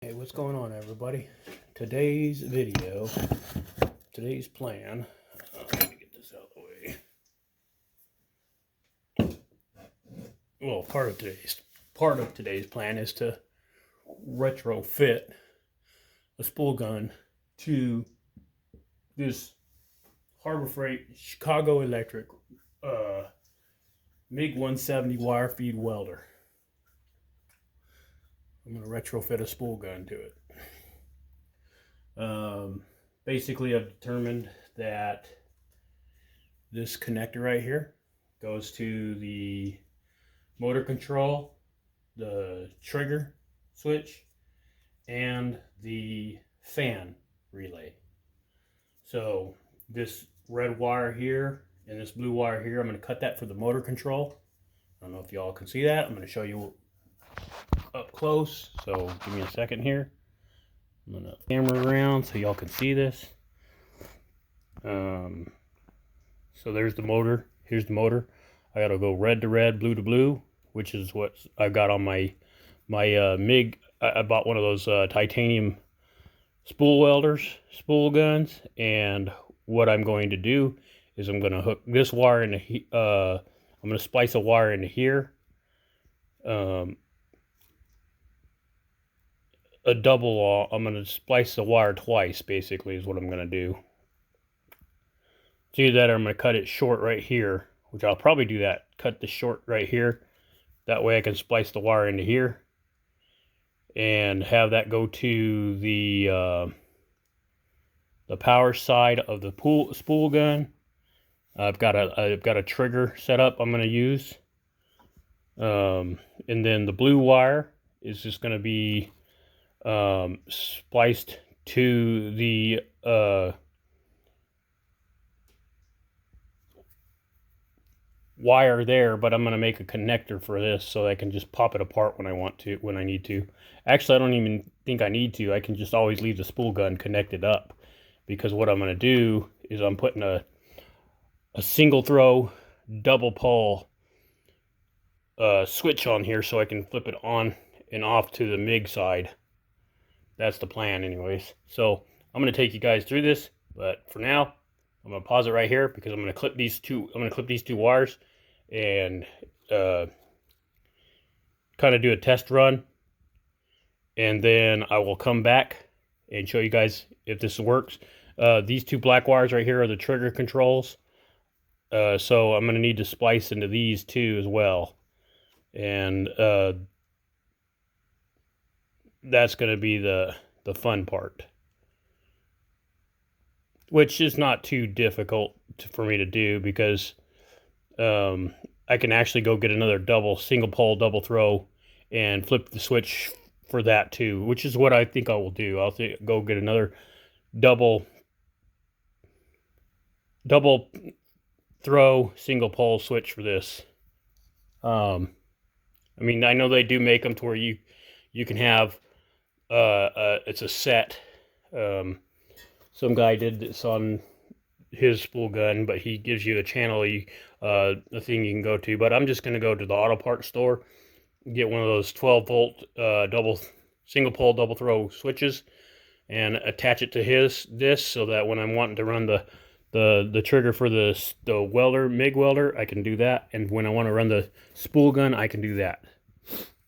Hey, what's going on, everybody? Today's plan. Let me get this out of the way. Well, part of today's plan is to retrofit a spool gun to this Harbor Freight Chicago Electric MiG 170 wire feed welder. I'm going to retrofit a spool gun to it. Basically, I've determined that this connector right here goes to the motor control, the trigger switch, and the fan relay. So this red wire here and this blue wire here, I'm going to cut that for the motor control. I don't know if y'all can see that. I'm going to show you up close, so give me a second here. I'm going to camera around so y'all can see this. So there's the motor. Here's the motor. I got to go red to red, blue to blue, which is what I've got on my MiG. I bought one of those titanium spool guns, and what I'm going to do is I'm going to hook this wire into I'm going to splice a wire into here. A double, I'm going to splice the wire twice, basically, is what I'm going to do. To do that, I'm going to cut it short right here, which I'll probably do that. Cut the short right here. That way I can splice the wire into here and have that go to the power side of the spool gun. I've got a trigger set up I'm going to use. And then the blue wire is just going to be spliced to the wire there, but I'm going to make a connector for this so I can just pop it apart when I need to. Actually, I don't even think I need to. I can just always leave the spool gun connected up, because what I'm going to do is I'm putting a single throw double pole switch on here so I can flip it on and off to the MiG side. That's the plan anyways. So I'm going to take you guys through this, but for now I'm going to pause it right here because I'm going to clip these two wires and kind of do a test run, and then I will come back and show you guys if this works. These two black wires right here are the trigger controls, so I'm going to need to splice into these two as well, and that's going to be the fun part, which is not too difficult for me to do, because I can actually go get another single pole double throw and flip the switch for that too, which is what I think I will do. I'll go get another double throw single pole switch for this. I mean, I know they do make them to where you can have it's a set. Some guy did this on his spool gun, but he gives you a channel, a thing you can go to. But I'm just going to go to the auto parts store, get one of those 12-volt single pole double throw switches, and attach it to this so that when I'm wanting to run the trigger for the MiG welder, I can do that, and when I want to run the spool gun, I can do that.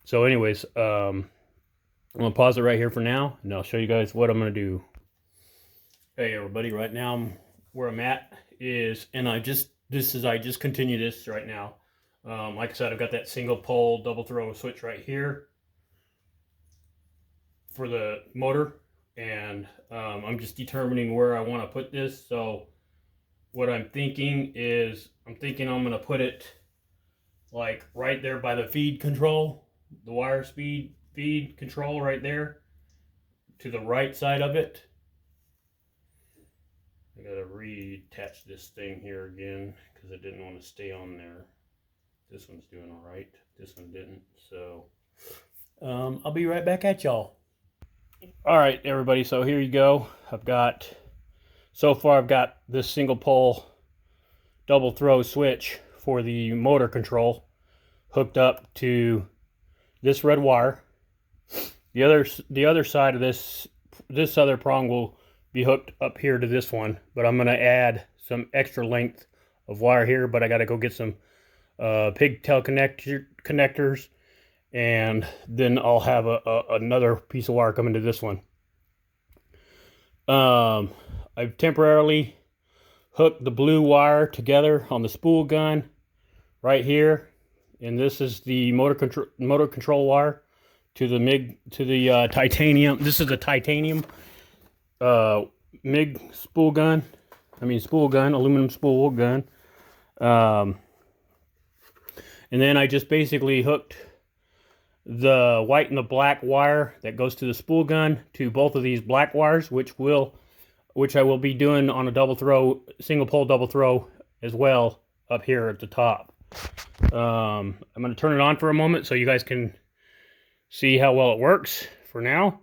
So anyways, I'm going to pause it right here for now, and I'll show you guys what I'm going to do. Hey everybody, right now where I'm at is, and I just continue this right now. Like I said, I've got that single pole double throw switch right here for the motor, and I'm just determining where I want to put this. So what I'm thinking is, I'm going to put it like right there by the feed control, the wire speed feed control right there to the right side of it. I gotta reattach this thing here again because I didn't want to stay on there. This one's doing all right. This one didn't. So I'll be right back at y'all. All right, everybody. So here you go. So far I've got this single pole double throw switch for the motor control hooked up to this red wire. the other side of this other prong will be hooked up here to this one, but I'm going to add some extra length of wire here, but I got to go get some pigtail connectors, and then I'll have another piece of wire coming to this one. I've temporarily hooked the blue wire together on the spool gun right here, and this is the motor control wire to the titanium. This is a titanium MIG spool gun. Aluminum spool gun. And then I just basically hooked the white and the black wire that goes to the spool gun to both of these black wires, which I will be doing on a single pole double throw as well up here at the top. I'm going to turn it on for a moment so you guys can see how well it works for now.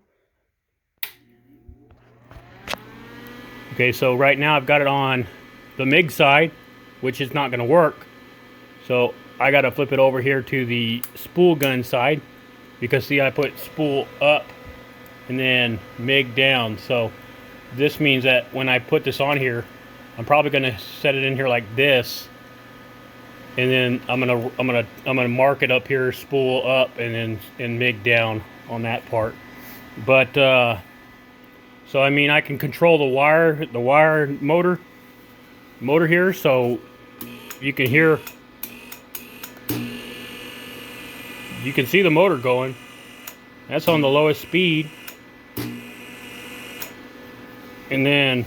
Okay, so right now I've got it on the MIG side, which is not going to work. So I got to flip it over here to the spool gun side, because see, I put spool up and then MIG down. So this means that when I put this on here, I'm probably going to set it in here like this, and then I'm gonna mark it up here, spool up, and MIG down on that part. But so I mean, I can control the wire motor here, so you can hear, you can see the motor going. That's on the lowest speed, and then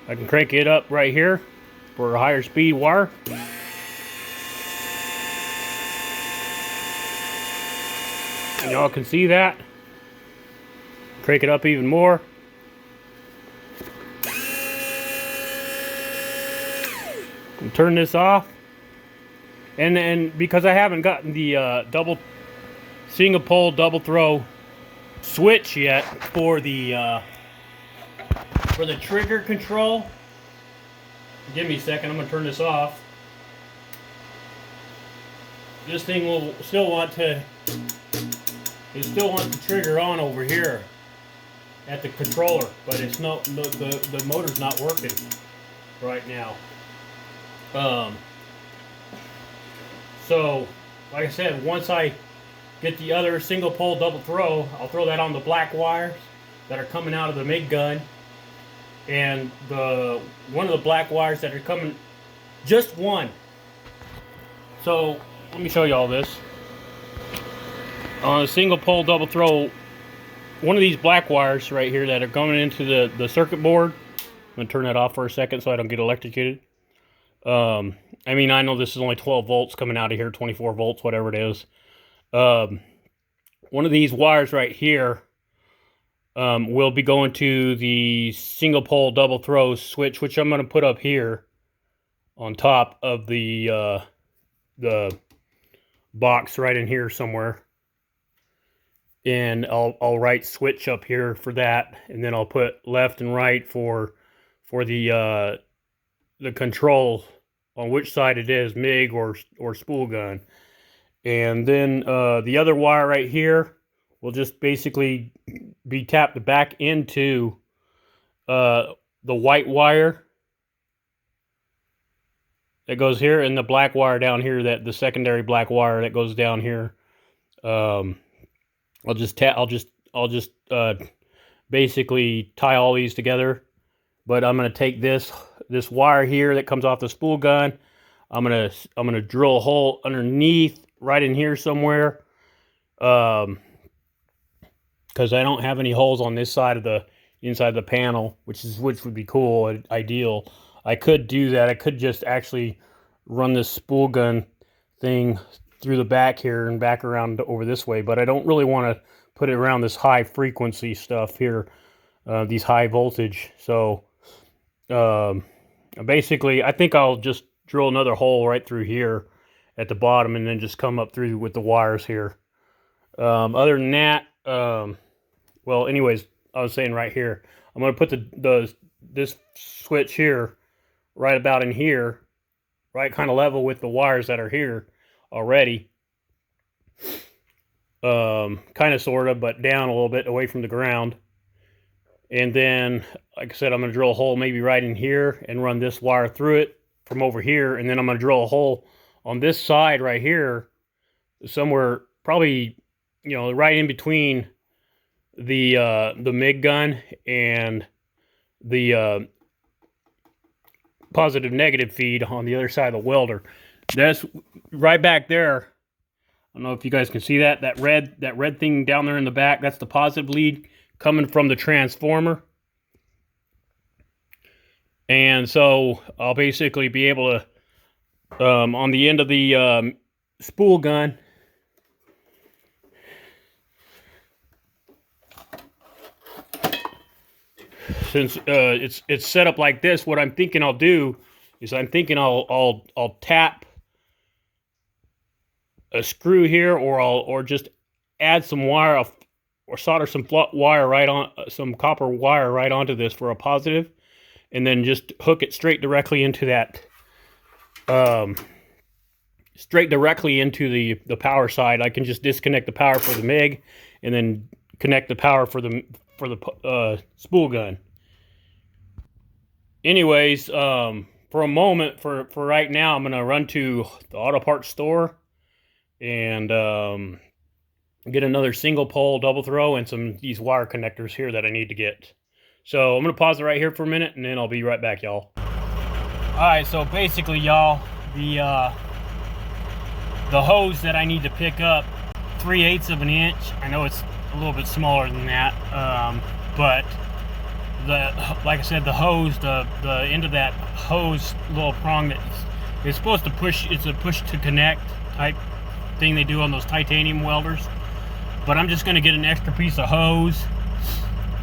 I can crank it up right here for a higher speed wire. And y'all can see that. Crank it up even more. And turn this off. And because I haven't gotten the single pole double throw switch yet for the trigger control. Give me a second, I'm gonna turn this off. This thing will still want the trigger on over here at the controller, but it's not, the motor's not working right now. So like I said, once I get the other single pole double throw, I'll throw that on the black wires that are coming out of the MIG gun, and one of the black wires that are coming, just one. So let me show you all this. On a single pole double throw, one of these black wires right here that are going into the circuit board, I'm going to turn that off for a second so I don't get electrocuted. I mean, I know this is only 12 volts coming out of here, 24 volts, whatever it is. One of these wires right here will be going to the single pole double throw switch, which I'm going to put up here on top of the box right in here somewhere. And I'll write switch up here for that, and then I'll put left and right for the control on which side it is, MIG or spool gun. And then the other wire right here will just basically be tapped back into the white wire that goes here, and the black wire down here, that the secondary black wire that goes down here. I'll just basically tie all these together, but I'm gonna take this wire here that comes off the spool gun. I'm gonna drill a hole underneath, right in here somewhere, because I don't have any holes on this side of the inside of the panel, which would be cool, ideal. I could do that. I could just actually run this spool gun thing through the back here and back around over this way, but I don't really want to put it around this high frequency stuff here, these high voltage. So basically, I think I'll just drill another hole right through here at the bottom, and then just come up through with the wires here. Other than that, well, anyways, I was saying right here, I'm going to put this switch here right about in here, right kind of level with the wires that are here already. kind of, sort of, but down a little bit away from the ground. And then, like I said, I'm going to drill a hole maybe right in here and run this wire through it from over here. And then I'm going to drill a hole on this side right here, somewhere probably, you know, right in between the MIG gun and the positive negative feed on the other side of the welder. That's right back there. I don't know if you guys can see that red thing down there in the back. That's the positive lead coming from the transformer. And so I'll basically be able to, on the end of the spool gun, since it's set up like this, what I'm thinking I'll do is I'll tap a screw here, or just add some wire, or solder some wire right on, some copper wire right onto this for a positive, and then just hook it straight directly into that, straight directly into the power side. I can just disconnect the power for the MIG, and then connect the power for the spool gun. Anyways, for a moment, for right now, I'm gonna run to the auto parts store and get another single pole double throw and some these wire connectors here that I need to get. So I'm gonna pause it right here for a minute, and then I'll be right back, y'all. All right, so basically, y'all, the hose that I need to pick up, 3/8 of an inch. I know it's a little bit smaller than that, but like I said, the hose, the end of that hose little prong that is supposed to push, it's a push to connect type thing they do on those titanium welders. But I'm just going to get an extra piece of hose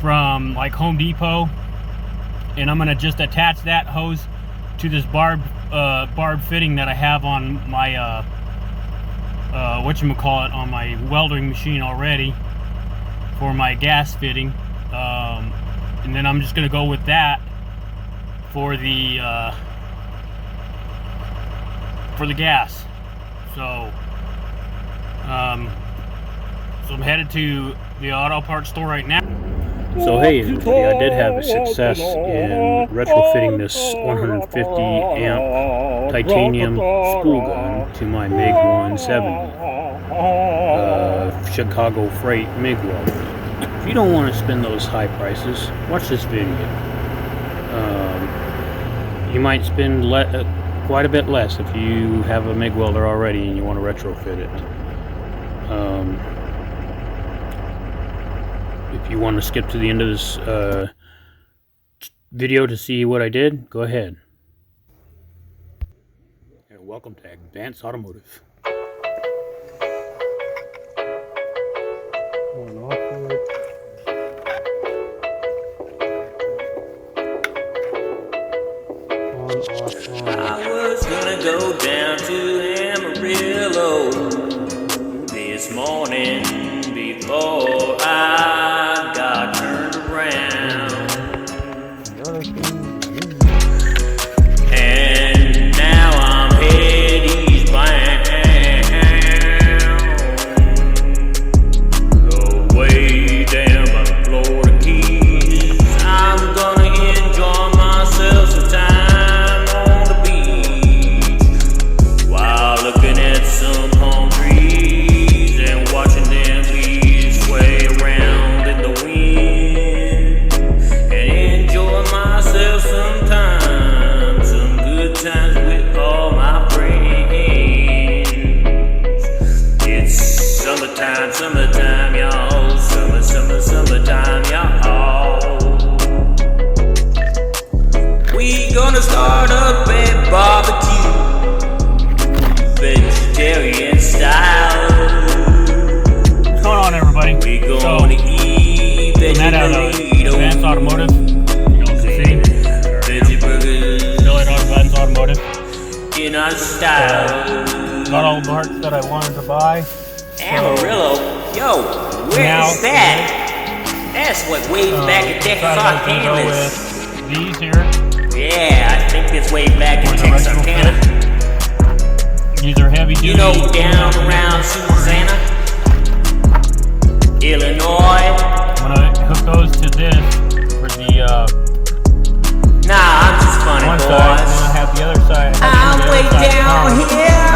from like Home Depot, and I'm going to just attach that hose to this barb fitting that I have on my whatchamacallit, on my welding machine already for my gas fitting. And then I'm just going to go with that for the gas. So so I'm headed to the auto parts store right now. So hey everybody, I did have a success in retrofitting this 150 amp titanium spool gun to my MiG 170 Chicago Freight MiG welder. If you don't want to spend those high prices, watch this video. You might spend quite a bit less if you have a MIG welder already and you want to retrofit it. If you want to skip to the end of this video to see what I did, go ahead. And welcome to Advanced Automotive. I was gonna go down to Amarillo this morning before I got turned around, and now I'm head eastbound, way down by the Florida Keys. I'm gonna enjoy myself some time some palm trees and watching them leaves sway around in the wind, and enjoy myself sometime, some good times with all my friends. It's summertime, y'all. Summertime, y'all. We gonna start up a barbecue, vegetarian style. What's going on, everybody? We gonna eat Advanced Automotive. You all can see. veggie burgers. Still at Advanced Automotive. In our style. Got all the parts that I wanted to buy. Amarillo, yo, where is that? That's what way back in Texarkana. These here. Yeah, I think it's way back in Texarkana. These are heavy duty. You know, down around Susanna. Illinois. I'm gonna hook those to this for the Nah, I'm just funny, one boys. side, and then I have the other side. I'm way down here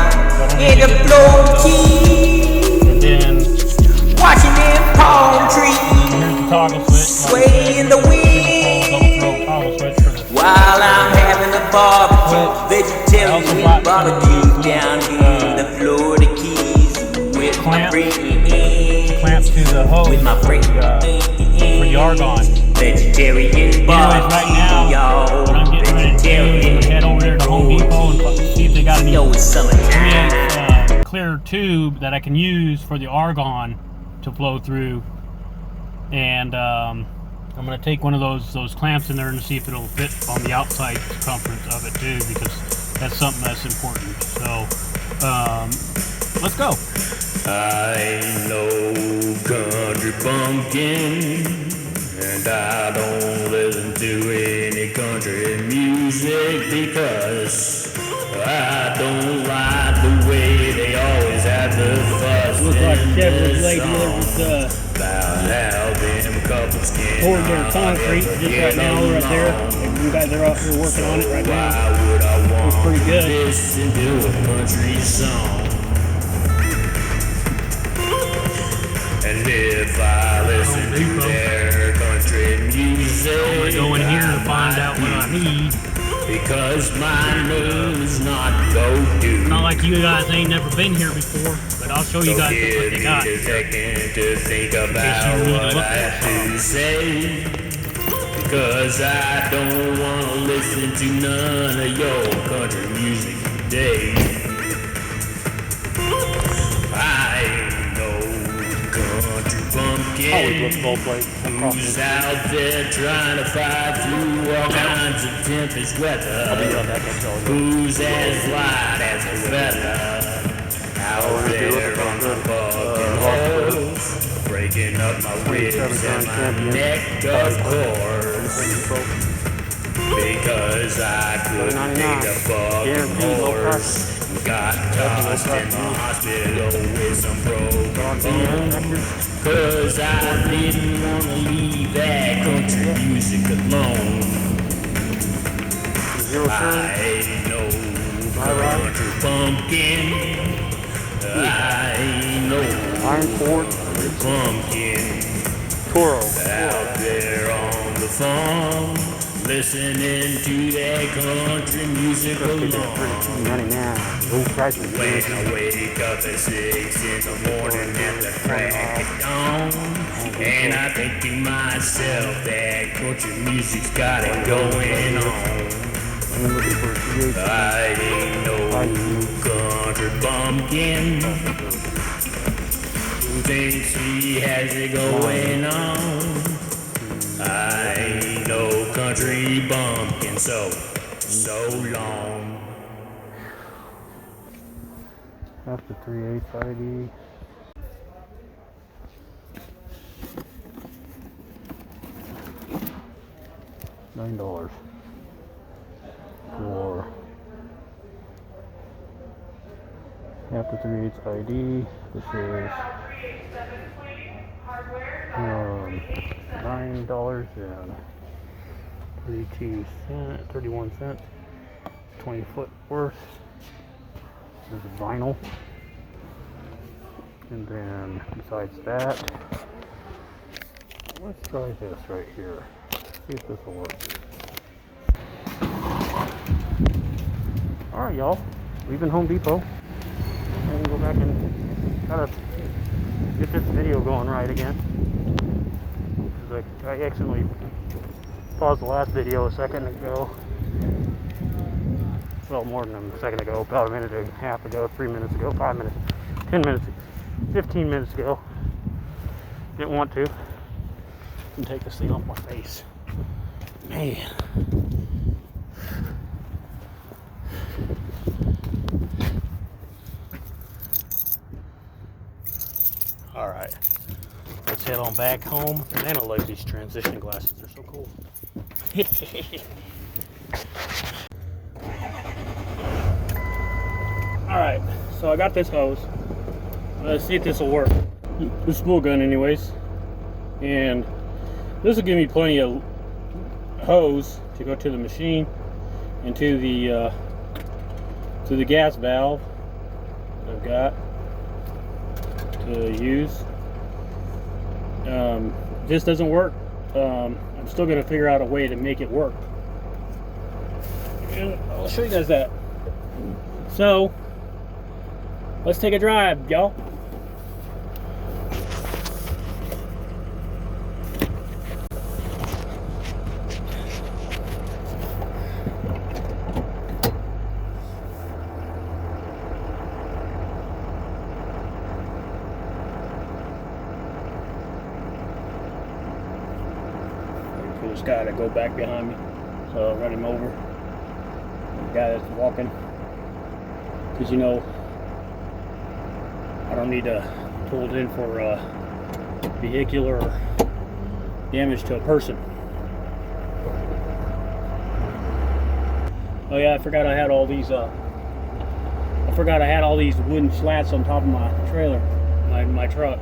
in the flow key, And then watching them palm trees here's the toggle switch. sway in the wind. Double throw toggle switch for the While I'm having a barbecue, vegetarian barbecue down here in the Florida Keys with my friend. clamp to the hose With my friend. for the argon. Vegetarian Anyways, right now, y'all. what I'm getting ready to do is I'm gonna head over there to Home Depot and see if they got any Yo, it's summertime. clear tube that I can use for the argon to flow through. And I'm gonna take one of those clamps in there and see if it'll fit on the outside circumference of it too, because that's something that's important. So let's go. I ain't no country bumpkin, and I don't listen to any country music because I don't like the way they always have the fuss. Looks like in Chevrolet's the lady song there about how them couples can pouring their concrete just right now over up there. You guys are out here working on it right now. Why would I want Looks pretty good. to listen to a country song? And if I listen to their country music, I'm gonna go in here and find out what I need. because my name is not Go-Do. Not like you guys ain't never been here before, but I'll show you guys what Give they me got. a second to think about you need to what look I for have to say, because I don't want to listen to none of your country music today. I ain't no country bumpkin who's out there trying to fight through all kinds of tempest weather, who's as light as a feather out there on the bucking horse, breaking up my ribs and my neck, of course, because I couldn't take a bucking horse. Got tossed in the hospital with some broken bones, cause I didn't want to leave that country music alone. I ain't no country pumpkin. I ain't no country pumpkin. Out there on the farm, listening to that country music alone. When I wake up at 6 in the morning at the crack of dawn, and I think to myself that country music's got it going on. I ain't no country bumpkin who thinks he has it going on. I ain't no country bumpkin, so long. After 3/8 ID. $9 for after 3/8 ID. This is $9.31. 20 foot worth. This is vinyl. And then besides that, let's try this right here. See if this will work. Alright y'all, leaving Home Depot. And go back and gotta get this video going right again. Because I accidentally paused the last video a second ago. Well, more than a second ago, about a minute and a half ago, 3 minutes ago, 5 minutes, 10 minutes, 15 minutes ago. Didn't want to. And take this thing off my face. Man. Alright. Let's head on back home. Man, I like these transition glasses. They're so cool. Alright, so I got this hose. Let's see if this will work. The spool gun anyways. and this will give me plenty of hose to go to the machine and to the gas valve that I've got to use. If this doesn't work, I'm still going to figure out a way to make it work. And I'll show you guys that. So let's take a drive, y'all. For this guy to go back behind me, so I'll run him over. The guy that's walking, because you know I don't need to pull it in for vehicular damage to a person. Oh yeah, I forgot I had all these. I forgot I had all these wooden slats on top of my trailer, my truck.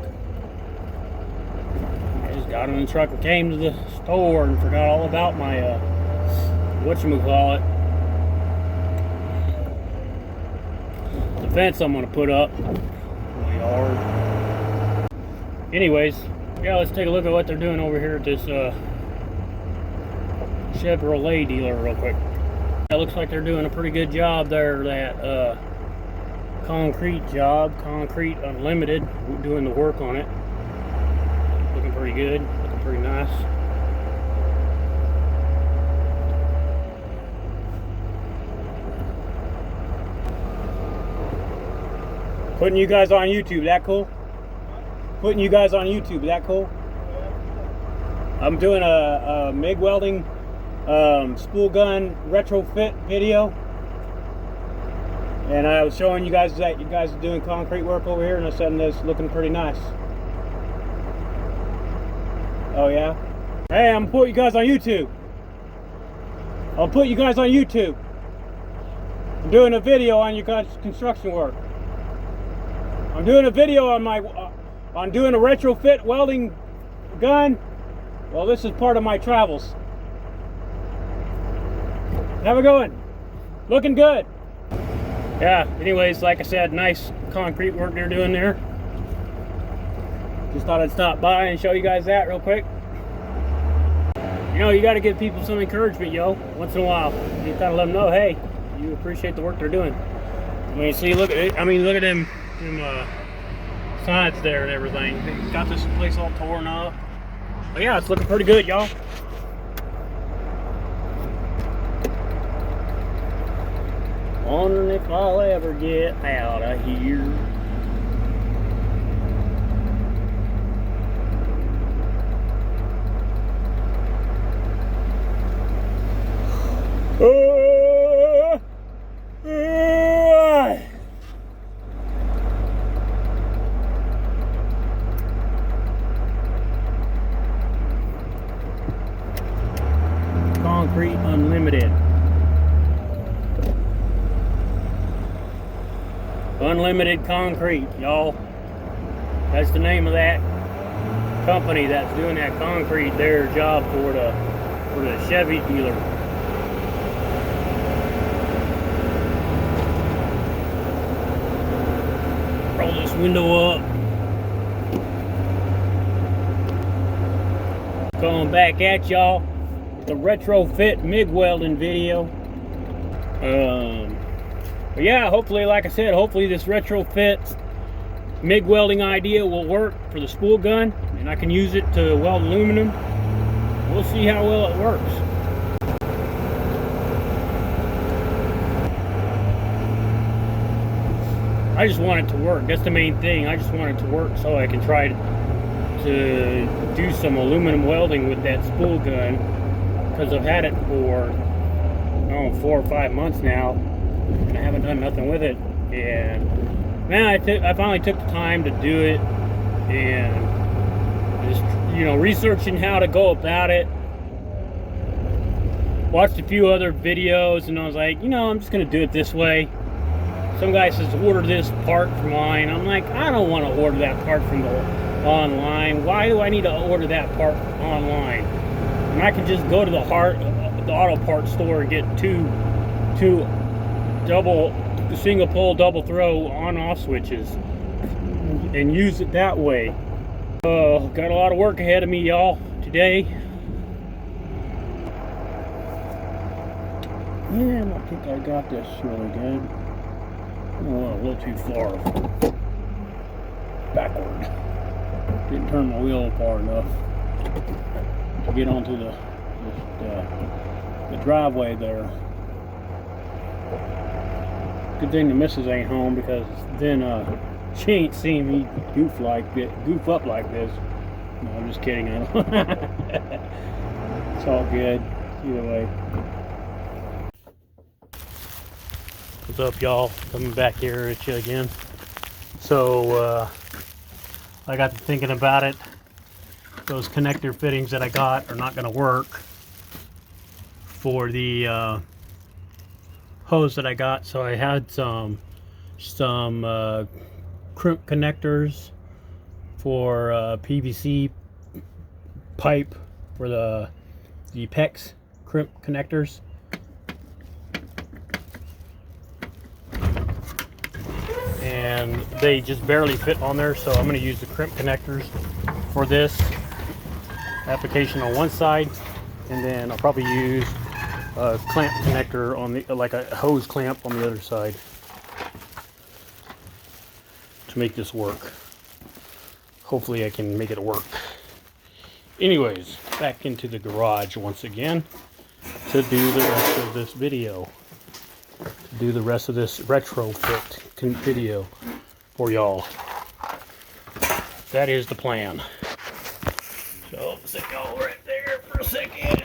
I just got in the truck and came to the store and forgot all about my whatchamacallit, the fence I'm gonna put up in my yard. Anyways, yeah, let's take a look at what they're doing over here at this Chevrolet dealer real quick. It looks like they're doing a pretty good job there, that concrete job, Concrete Unlimited, doing the work on it. Looking pretty good, looking pretty nice. Putting you guys on YouTube, that cool? Putting you guys on YouTube, that cool? I'm doing a MIG welding spool gun retrofit video, and I was showing you guys that you guys are doing concrete work over here, and I said it's looking pretty nice. Oh yeah? Hey, I'm gonna put you guys on YouTube. I'll put you guys on YouTube. I'm doing a video on your guys' construction work. I'm doing a video on my on doing a retrofit welding gun. Well, this is part of my travels. Have a good one. Looking good. Yeah, anyways, like I said, nice concrete work they're doing there. Just thought I'd stop by and show you guys that real quick. You know, you got to give people some encouragement, yo, once in a while. You gotta let them know, hey, you appreciate the work they're doing. I mean, see, look at it. I mean, look at them sides there and everything. They got this place all torn up. But yeah, it's looking pretty good, y'all. Wondering if I'll ever get out of here. Concrete Unlimited. Unlimited Concrete, y'all. That's the name of that company that's doing that concrete, their job for the Chevy dealer. Roll this window up. Coming back at y'all with the retrofit MIG welding video. But yeah, hopefully, like I said, hopefully this retrofit MIG welding idea will work for the spool gun, and I can use it to weld aluminum. We'll see how well it works. I just want it to work. That's the main thing. I just want it to work so I can try to do some aluminum welding with that spool gun, because I've had it for 4 or 5 months now, and I haven't done nothing with it. And now I finally took the time to do it, and just, you know, researching how to go about it. Watched a few other videos, and I was like, you know, I'm just gonna do it this way. Some guy says order this part from mine. I'm like, I don't want to order that part from online. Why do I need to order that part online? And I can just go to the auto parts store and get two single pole double throw on-off switches and use it that way. Got a lot of work ahead of me, y'all, today. Man, I think I got this really good. Oh, a little too far backward. Didn't turn my wheel far enough to get onto the driveway there. Good thing the missus ain't home, because then she ain't seen me goof up like this. No, I'm just kidding. It's all good either way. What's up, y'all? Coming back here at you again. So I got to thinking about it. Those connector fittings that I got are not going to work for the hose that I got. So I had some crimp connectors for PVC pipe for the PEX crimp connectors. And they just barely fit on there, so I'm going to use the crimp connectors for this application on one side, and then I'll probably use a clamp connector on the, like a hose clamp on the other side, to make this work. Hopefully I can make it work. Anyways, back into the garage once again to do the rest of this video. Do the rest of this retrofit video for y'all. That is the plan. So sit y'all right there for a second.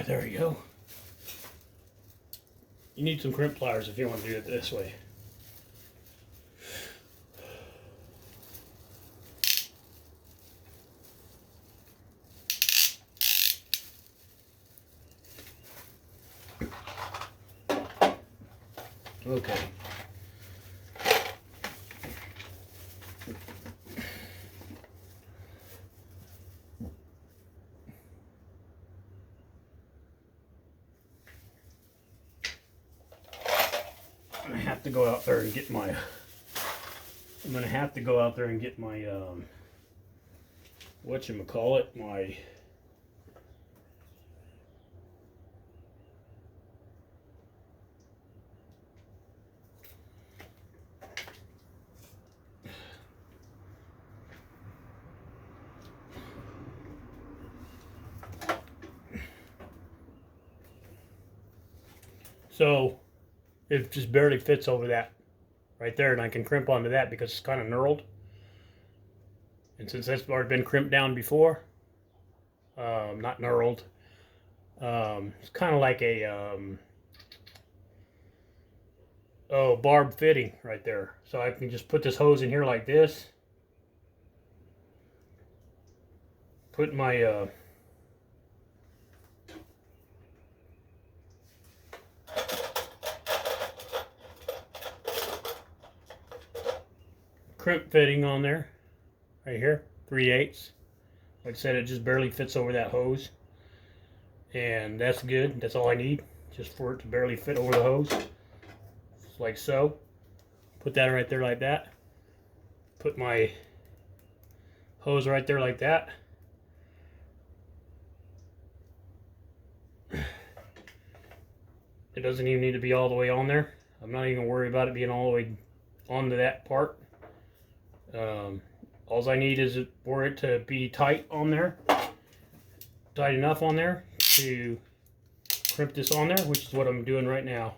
There we go. You need some crimp pliers if you want to do it this way. Okay. I'm gonna have to go out there and get my whatchamacallit, my so it just barely fits over that right there, and I can crimp onto that because it's kind of knurled. And since that's already been crimped down before, not knurled, it's kind of like a barb fitting right there. So I can just put this hose in here like this, put my crimp fitting on there, right here, 3/8. Like I said, it just barely fits over that hose, and that's good. That's all I need, just for it to barely fit over the hose, just like so. Put that right there like that. Put my hose right there like that. It doesn't even need to be all the way on there. I'm not even worried about it being all the way onto that part. All I need is for it to be tight on there, tight enough on there to crimp this on there, which is what I'm doing right now.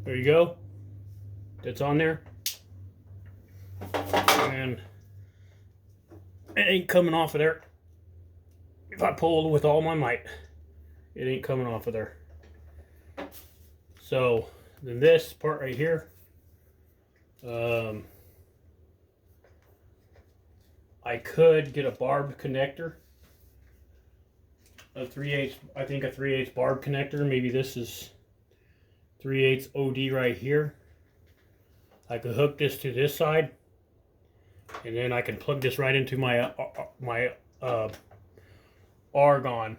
There you go. That's on there. And it ain't coming off of there. If I pull with all my might, it ain't coming off of there. So then this part right here, I could get a barbed connector, a 3/8, I think a 3/8 barbed connector. Maybe this is 3/8 OD right here. I could hook this to this side, and then I can plug this right into my argon.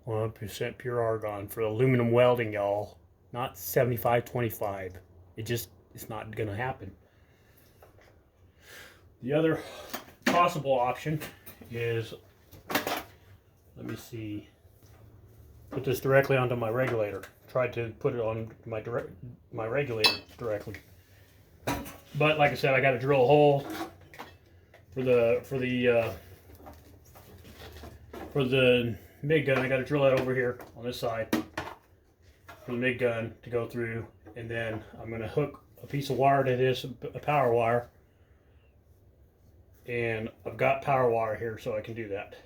100% pure argon for aluminum welding, y'all. Not 75-25. It's not gonna happen. The other possible option is, let me see, put this directly onto my regulator. Tried to put it on my regulator directly, but like I said, I got to drill a hole for the MIG gun. I got to drill that over here on this side for the MIG gun to go through, and then I'm going to hook a piece of wire to this, a power wire, and I've got power wire here so I can do that.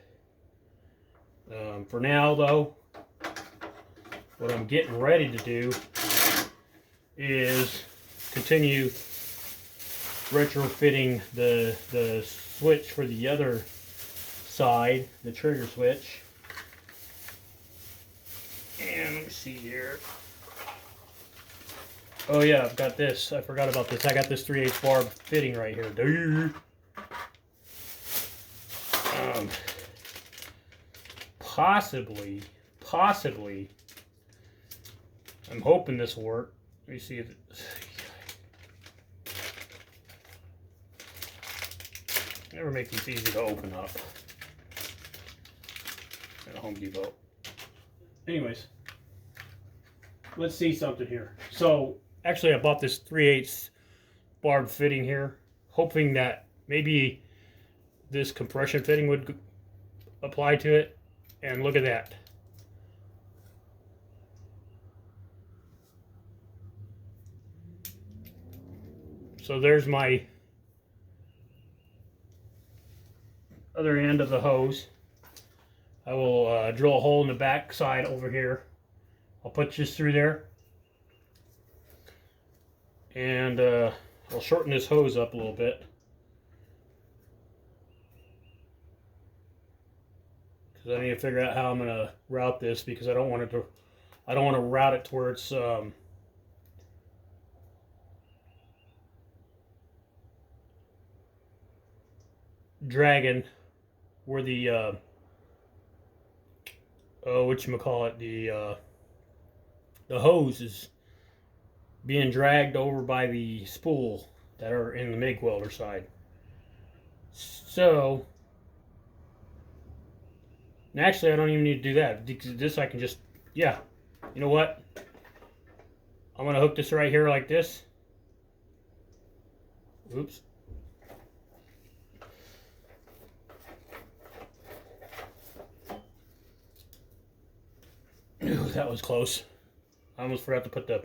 For now though, what I'm getting ready to do is continue retrofitting the switch for the other side, the trigger switch. And let me see here. Oh yeah, I've got this. I forgot about this. I got this 3/8 barb fitting right here. Possibly, I'm hoping this will work. Let me see if it... Never make these easy to open up at Home Depot. Anyways, let's see something here. So, actually I bought this 3/8 barb fitting here, hoping that maybe this compression fitting would apply to it. And look at that. So there's my other end of the hose. I will drill a hole in the back side over here. I'll put this through there, and I'll shorten this hose up a little bit, because I need to figure out how I'm going to route this, because I don't want to route it towards dragging where the whatchamacallit, the hose is being dragged over by the spool that are in the MIG welder side. So, and actually I don't even need to do that. This I can just, yeah, you know what? I'm going to hook this right here like this. Oops. Ooh, that was close. I almost forgot to put the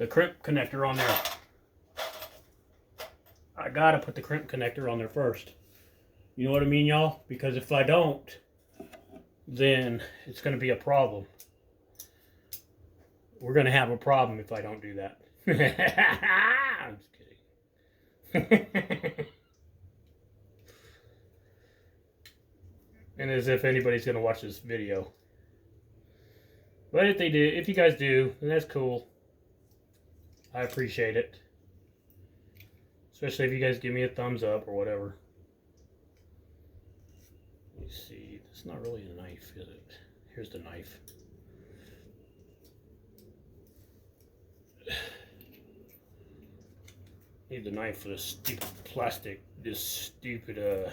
crimp connector on there. I gotta put the crimp connector on there first. You know what I mean, y'all? Because if I don't, then it's gonna be a problem. We're gonna have a problem if I don't do that. I'm just kidding. And as if anybody's gonna watch this video. But if they do, if you guys do, then that's cool. I appreciate it. Especially if you guys give me a thumbs up or whatever. Let me see. It's not really a knife, is it? Here's the knife. Need the knife for this stupid plastic, this stupid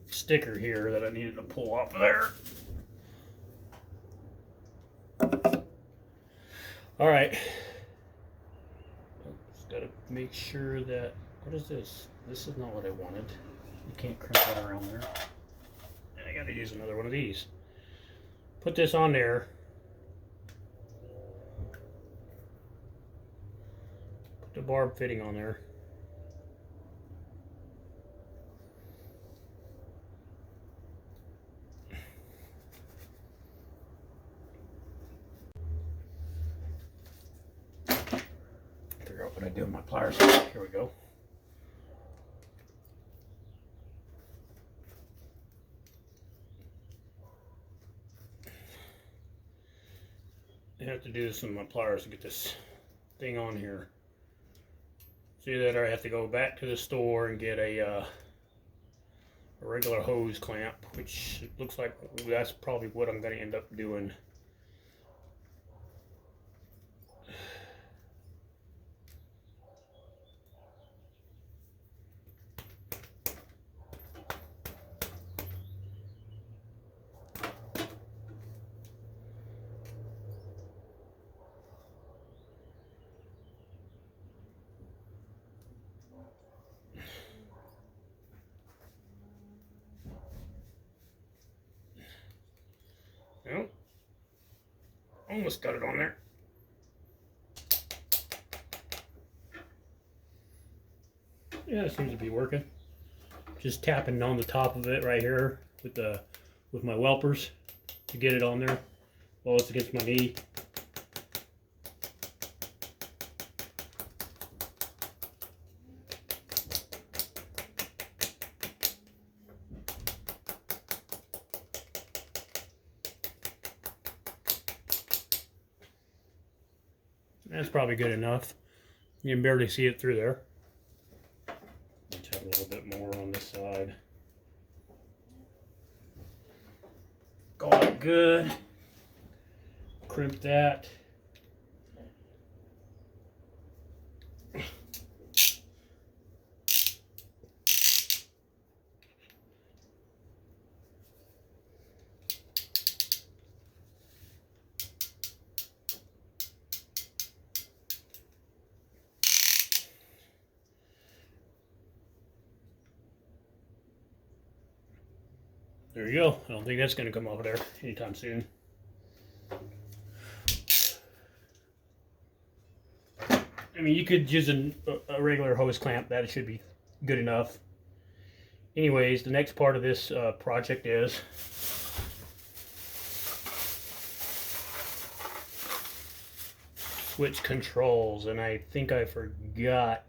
sticker here that I needed to pull off of there. All right. Just gotta make sure that, what is this? This is not what I wanted. You can't crimp that around there. I gotta use another one of these. put this on there. Put the barb fitting on there. Figure out what I do with my pliers. Here we go. I have to do this with my pliers to get this thing on here. See that, or I have to go back to the store and get a regular hose clamp, which looks like that's probably what I'm going to end up doing. Well, almost got it on there. Yeah, it seems to be working. Just tapping on the top of it right here with my welpers to get it on there while it's against my knee. That's probably good enough. You can barely see it through there. Let's have a little bit more on this side. Got it good. Crimp that. There you go. I don't think that's going to come over there anytime soon. I mean, you could use a regular hose clamp. That should be good enough. Anyways, the next part of this project is switch controls, and I think I forgot.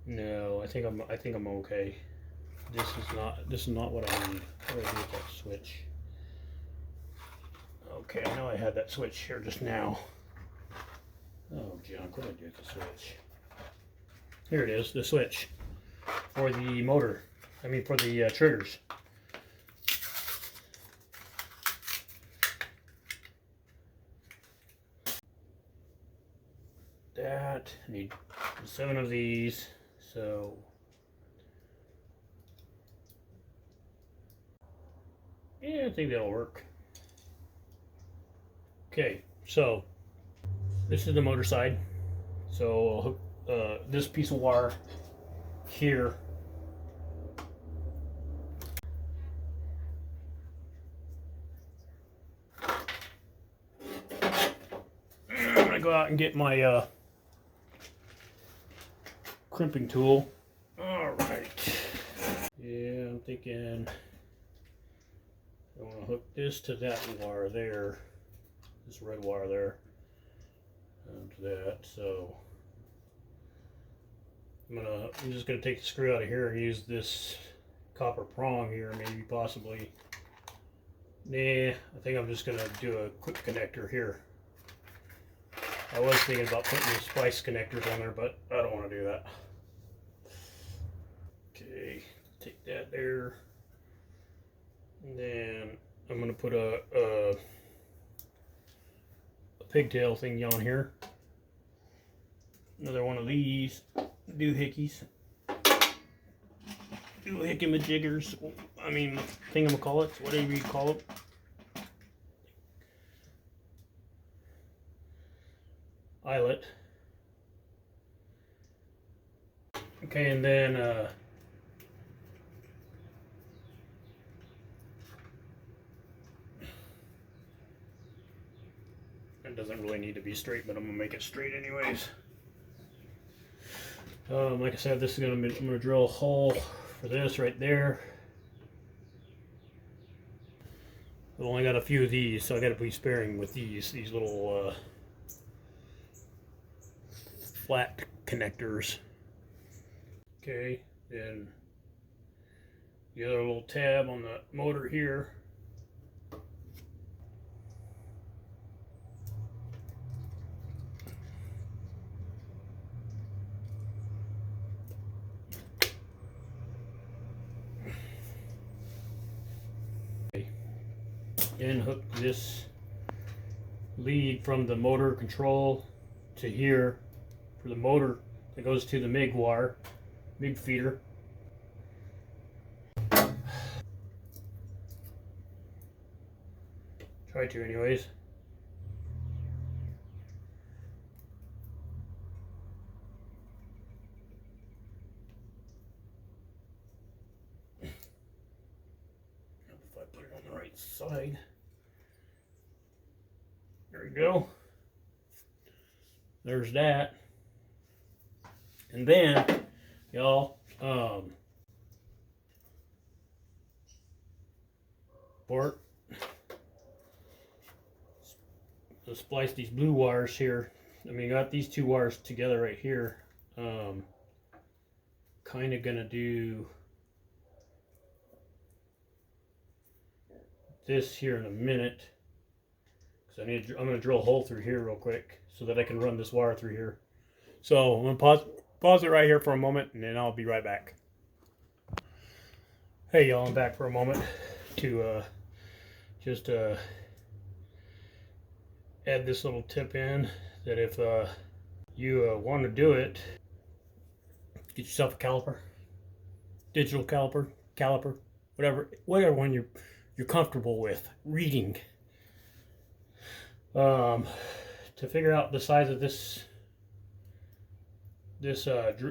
No, I think I'm okay. This is not what I need. What do I do with that switch? Okay, I know I had that switch here just now. Oh, junk, what do I do with the switch? Here it is, the switch for the motor. I mean, for the triggers. That, I need 7 of these, so yeah, I think that'll work. Okay, so this is the motor side. So I'll hook this piece of wire here. I'm gonna go out and get my crimping tool. All right. Yeah, I'm thinking I want to hook this to that wire there, this red wire there, to that. So I'm just gonna take the screw out of here and use this copper prong here, maybe possibly. Nah, I think I'm just gonna do a quick connector here. I was thinking about putting the splice connectors on there, but I don't want to do that. Okay, take that there. And then I'm going to put a pigtail thingy on here. Another one of these doohickeys. Doohickey-majiggers. I mean, thingamacallits, whatever you call it. Eyelet. Okay, and then doesn't really need to be straight, but I'm gonna make it straight anyways. Like I said, this is I'm gonna drill a hole for this right there. I've only got a few of these, so I got to be sparing with these little flat connectors. Okay, then the other little tab on the motor here. Then hook this lead from the motor control to here for the motor that goes to the MIG wire, MIG feeder. Try to anyways. If I put it on the right side. There we go. There's that. And then, y'all, Bart, to splice these blue wires here. I mean, got these two wires together right here. Kind of gonna do this here in a minute. I'm going to drill a hole through here real quick so that I can run this wire through here. So I'm going to pause it right here for a moment, and then I'll be right back. Hey y'all, I'm back for a moment to just add this little tip in that if you want to do it, get yourself a caliper, digital caliper, whatever one you're comfortable with reading. To figure out the size of this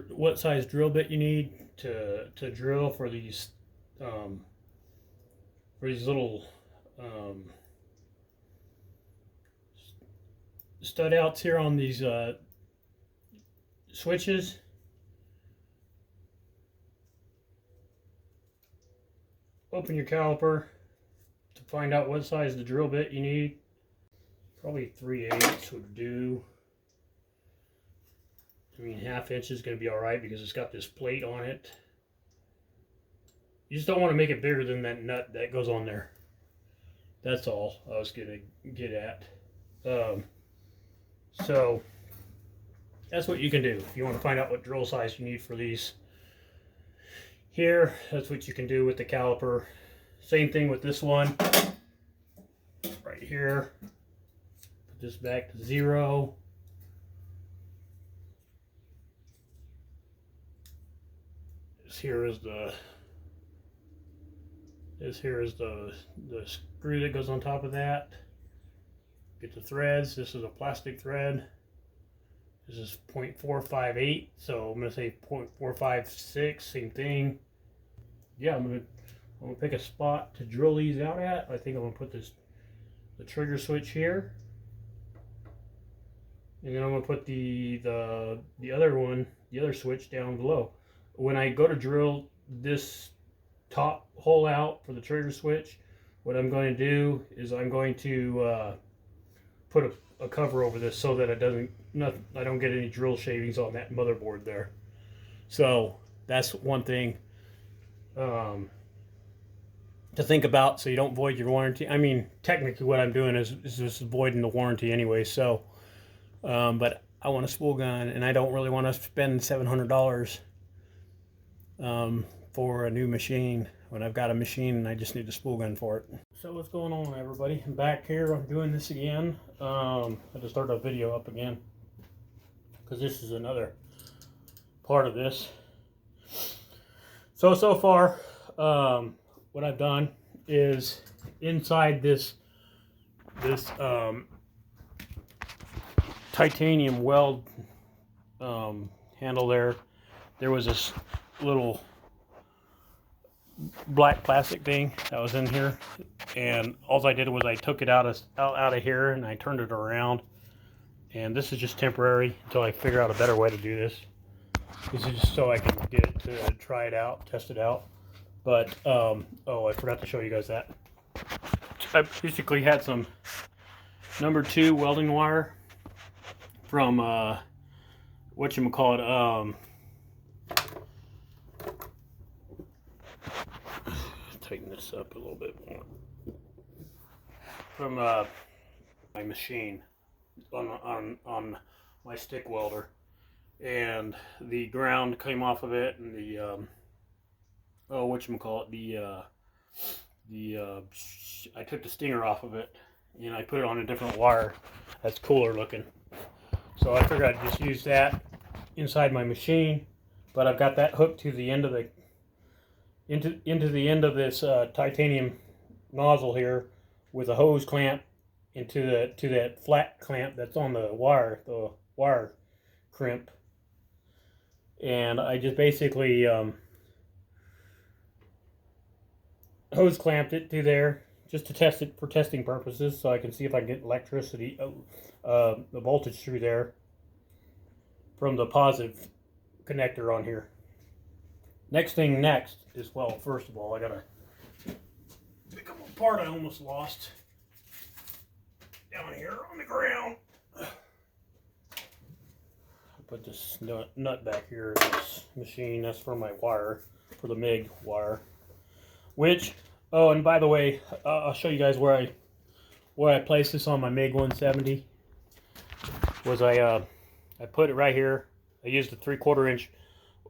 what size drill bit you need to drill for these little stud outs here on these switches. Open your caliper to find out what size the drill bit you need. Probably 3/8 would do. I mean, 1/2 inch is going to be alright because it's got this plate on it. You just don't want to make it bigger than that nut that goes on there. That's all I was going to get at. So, that's what you can do. If you want to find out what drill size you need for these here, that's what you can do with the caliper. Same thing with this one. Right here. This back to 0. This here is the screw that goes on top of that. Get the threads. This is a plastic thread. This is 0.458, so I'm gonna say 0.456, same thing. Yeah, I'm gonna pick a spot to drill these out at. I think I'm gonna put the trigger switch here. And then I'm going to put the other switch down below. When I go to drill this top hole out for the trigger switch, what I'm going to do is I'm going to put a cover over this so that I don't get any drill shavings on that motherboard there. So that's one thing to think about, so you don't void your warranty. I mean, technically what I'm doing is just voiding the warranty anyway. So. But I want a spool gun, and I don't really want to spend $700 for a new machine when I've got a machine and I just need a spool gun for it. So what's going on, everybody? I'm back here. I'm doing this again. I had to start a video up again because this is another part of this. So far, what I've done is inside this titanium weld handle there was this little black plastic thing that was in here, and all I did was I took it out of here and I turned it around and this is just temporary until I figure out a better way to do this. This is just so I can get it to try it out, test it out. But oh, I forgot to show you guys that. I basically had some number 2 welding wire from whatchamacallit, tighten this up a little bit more, from my machine on my stick welder, and the ground came off of it, and the I took the stinger off of it and I put it on a different wire that's cooler looking. So I figured I'd just use that inside my machine, but I've got that hooked to the end of the into the end of this titanium nozzle here with a hose clamp into that flat clamp that's on the wire crimp, and I just basically hose clamped it to there just to test it for testing purposes, so I can see if I can get electricity, the voltage through there from the positive connector on here. Next is, well, first of all, I gotta pick up a part I almost lost down here on the ground. I'll put this nut back here in this machine. That's for my wire, for the MIG wire. Which, oh, and by the way, I'll show you guys where I placed this on my MiG 170. Was I put it right here. I used a 3/4 inch,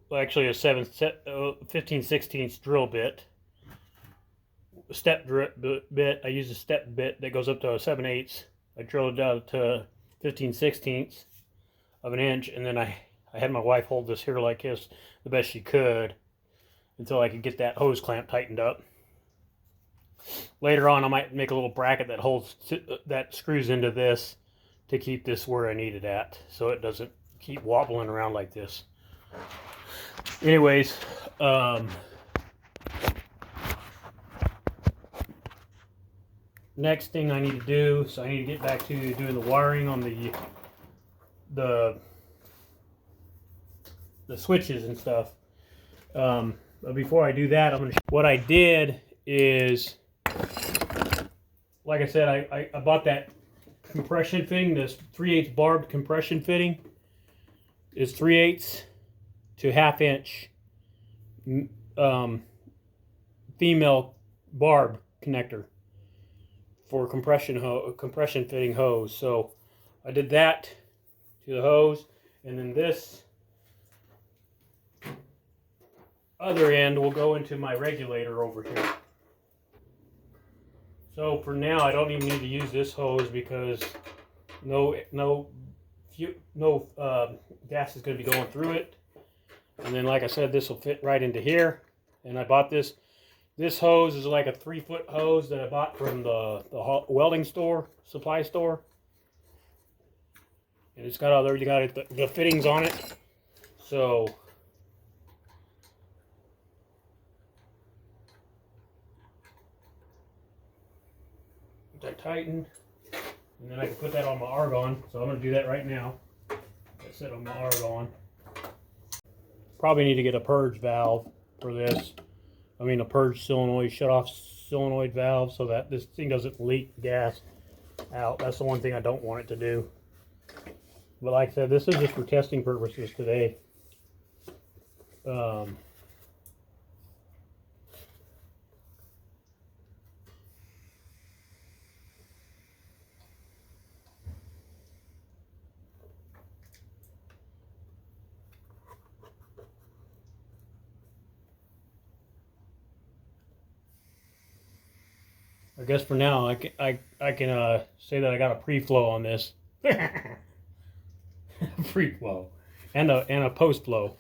well, actually a 15/16 drill bit, step bit. I used a step bit that goes up to a 7/8. I drilled it out to 15/16 of an inch, and then I had my wife hold this here like this the best she could until I could get that hose clamp tightened up. Later on, I might make a little bracket that holds that screws into this to keep this where I need it at, so it doesn't keep wobbling around like this. Anyways, next thing I need to do, so I need to get back to doing the wiring on the switches and stuff. But before I do that, I'm gonna what I did is, like I said, I bought that compression fitting, this 3/8 barbed compression fitting. Is 3/8 to 1/2 inch female barb connector for compression fitting hose. So I did that to the hose, and then this other end will go into my regulator over here. So for now, I don't even need to use this hose because no gas is going to be going through it. And then, like I said, this will fit right into here. And I bought this. This hose is like a 3-foot hose that I bought from the welding store, supply store. And it's got the fittings on it. So that tightened, and then I can put that on my argon. So I'm going to do that right now. I set on my argon. Probably need to get a purge valve for this. I mean, a purge solenoid, shut off solenoid valve, so that this thing doesn't leak gas out. That's the one thing I don't want it to do. But like I said, this is just for testing purposes today. I guess for now, I can say that I got a pre-flow on this. Pre-flow. And a post-flow.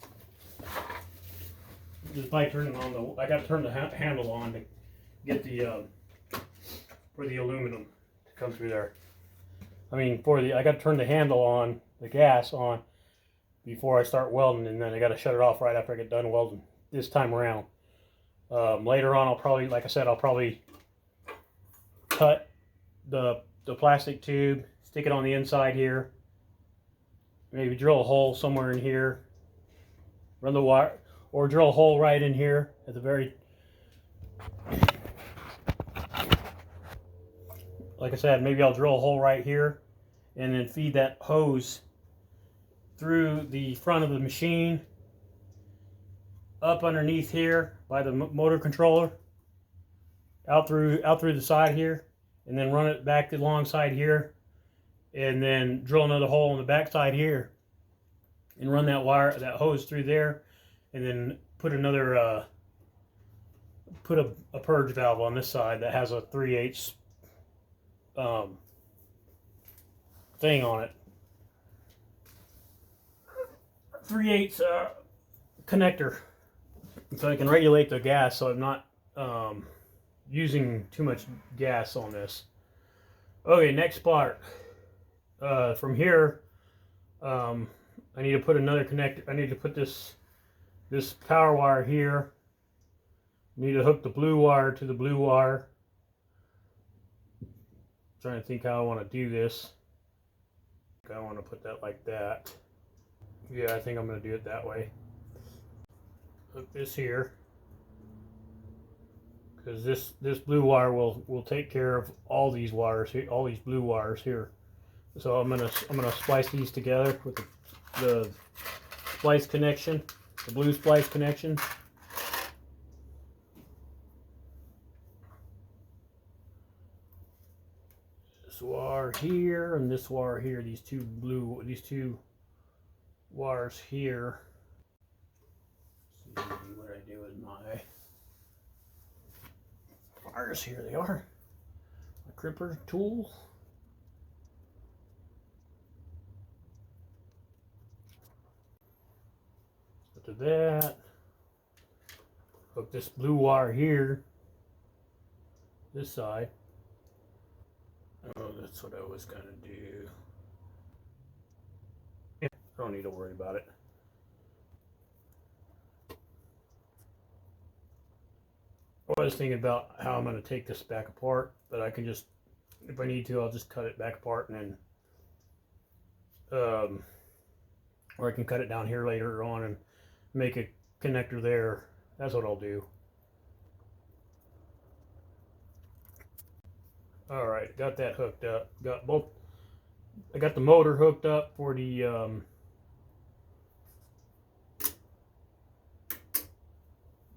Just by turning on I got to turn the handle on to get the, for the aluminum to come through there. I mean, I got to turn the handle on, the gas on, before I start welding, and then I got to shut it off right after I get done welding this time around. Later on, I'll probably, like I said, I'll probably cut the plastic tube, stick it on the inside here, maybe drill a hole somewhere in here, run the wire, or drill a hole right in here at the very, like I said, maybe I'll drill a hole right here and then feed that hose through the front of the machine up underneath here by the motor controller, out through the side here, and then run it back alongside here, and then drill another hole on the back side here and run that hose through there, and then put another put a purge valve on this side that has a 3/8 thing on it. 3/8 connector, so I can regulate the gas so I'm not using too much gas on this. Okay, next part. From here, I need to put another connector. I need to put this power wire here. I need to hook the blue wire to the blue wire. I'm trying to think how I want to do this. I want to put that like that. Yeah, I think I'm going to do it that way. Hook this here, because this blue wire will take care of all these wires here, all these blue wires here. So I'm gonna splice these together with the splice connection, the blue splice connection. This wire here and this wire here, these two wires here. Let's see what I do with my wires. Here they are. My cripper tool. To that, hook this blue wire here, this side. Oh, that's what I was gonna do. Yeah, I don't need to worry about it. I was thinking about how I'm gonna take this back apart, but I can just, if I need to, I'll just cut it back apart and then, or I can cut it down here later on and make a connector there. That's what I'll do. All right, got that hooked up. I got the motor hooked up for the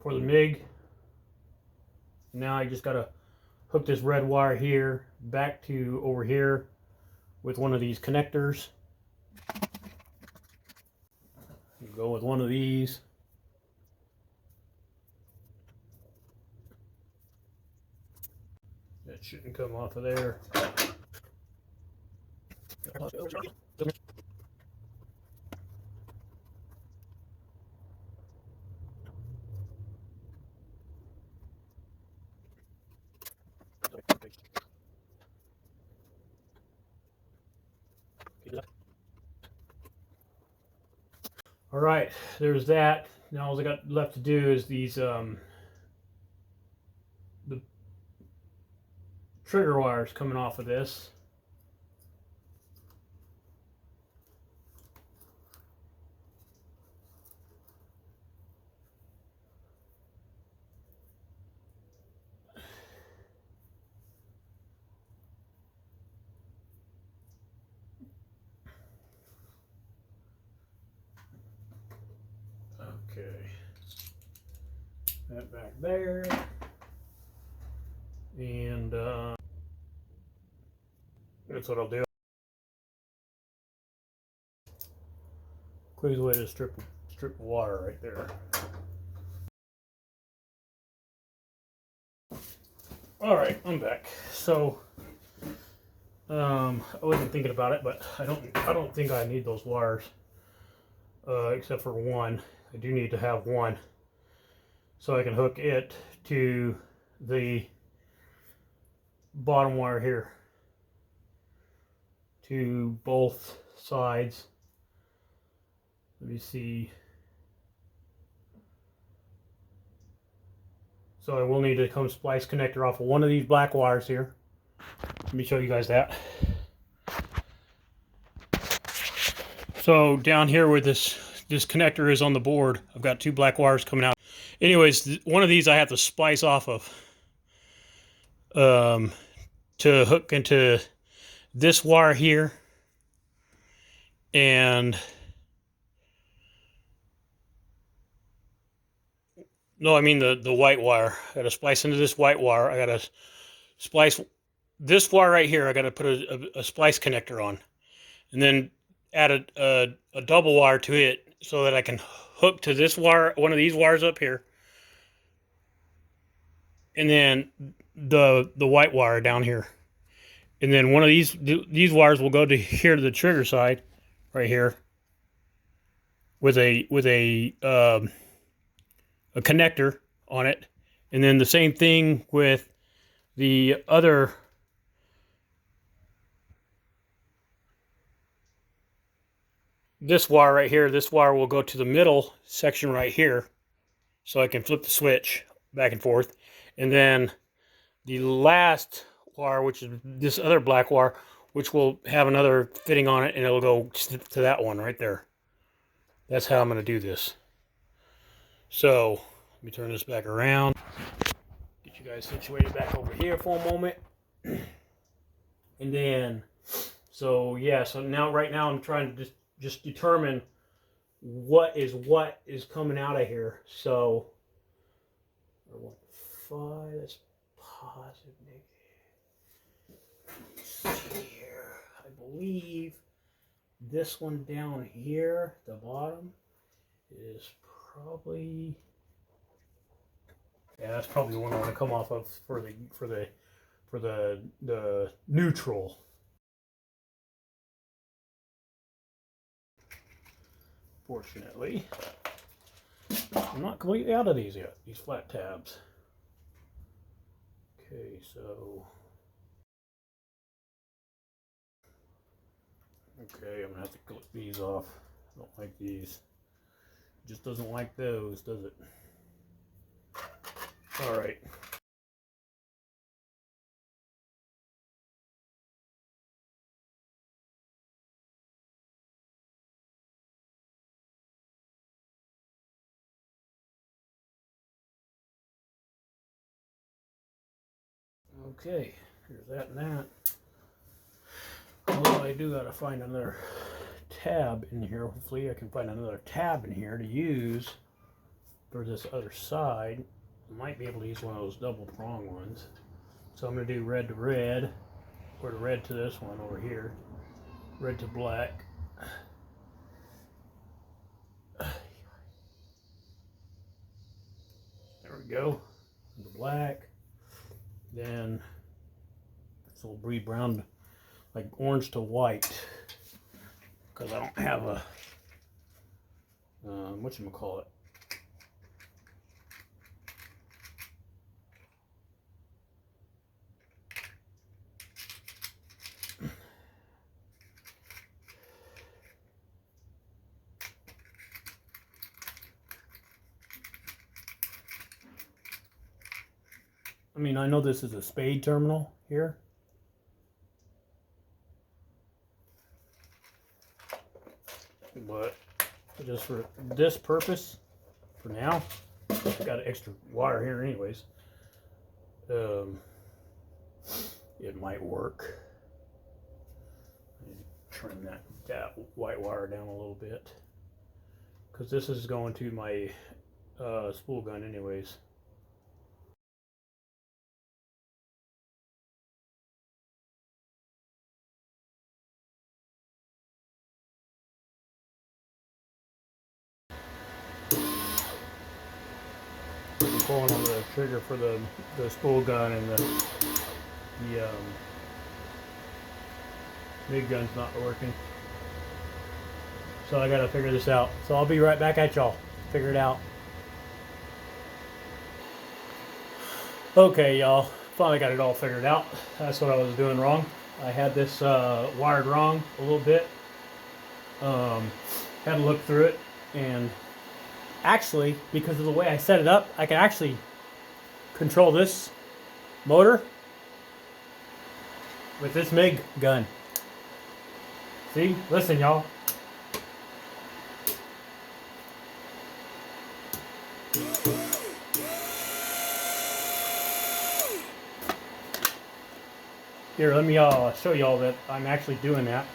MIG. Now I just gotta hook this red wire here back to over here with one of these connectors. Go with one of these. That shouldn't come off of there. All right, there's that. Now all I got left to do is these the trigger wires coming off of this. Okay, that back there, and that's what I'll do. Quickest way to strip of water right there. All right, I'm back. So I wasn't thinking about it, but I don't think I need those wires, except for one. I do need to have one, so I can hook it to the bottom wire here, to both sides. Let me see. So I will need to come splice connector off of one of these black wires here. Let me show you guys that. So down here where this connector is on the board, I've got 2 black wires coming out. Anyways, one of these I have to splice off of to hook into this wire here, and no, I mean the white wire. I got to splice into this white wire. I got to splice this wire right here. I got to put a splice connector on, and then add a double wire to it so that I can hook to this wire, one of these wires up here, and then the white wire down here, and then one of these wires will go to here to the trigger side, right here, with a connector on it, and then the same thing with the other. This wire right here, this wire will go to the middle section right here, so I can flip the switch back and forth. And then the last wire, which is this other black wire, which will have another fitting on it, and it'll go to that one right there. That's how I'm going to do this. So let me turn this back around. Get you guys situated back over here for a moment. And then, so yeah, so now right now I'm trying to just determine what is coming out of here. So, 5, that's positive, negative. Let's see here. I believe this one down here, the bottom, is probably, yeah, that's probably the one I want to come off of for the neutral. Fortunately, I'm not completely out of these yet, these flat tabs. Okay, so, okay, I'm gonna have to clip these off. I don't like these. It just doesn't like those, does it? All right. Okay, here's that and that. Well, I do gotta find another tab in here. Hopefully I can find another tab in here to use for this other side. I might be able to use one of those double prong ones. So I'm gonna do red to red, or the red to this one over here. Red to black. There we go. The black. Then this will be brown, like orange to white, because I don't have a whatchamacallit. I mean, I know this is a spade terminal here. But just for this purpose, for now, I've got an extra wire here anyways. It might work. Trim that white wire down a little bit, because this is going to my spool gun anyways. I'm pulling on the trigger for the spool gun, and the MIG gun's not working. So I gotta figure this out. So I'll be right back at y'all. Figure it out. Okay, y'all. Finally got it all figured out. That's what I was doing wrong. I had this wired wrong a little bit. Had to look through it, and actually, because of the way I set it up, I can actually control this motor with this MIG gun. See? Listen, y'all. Here, let me show y'all that I'm actually doing that.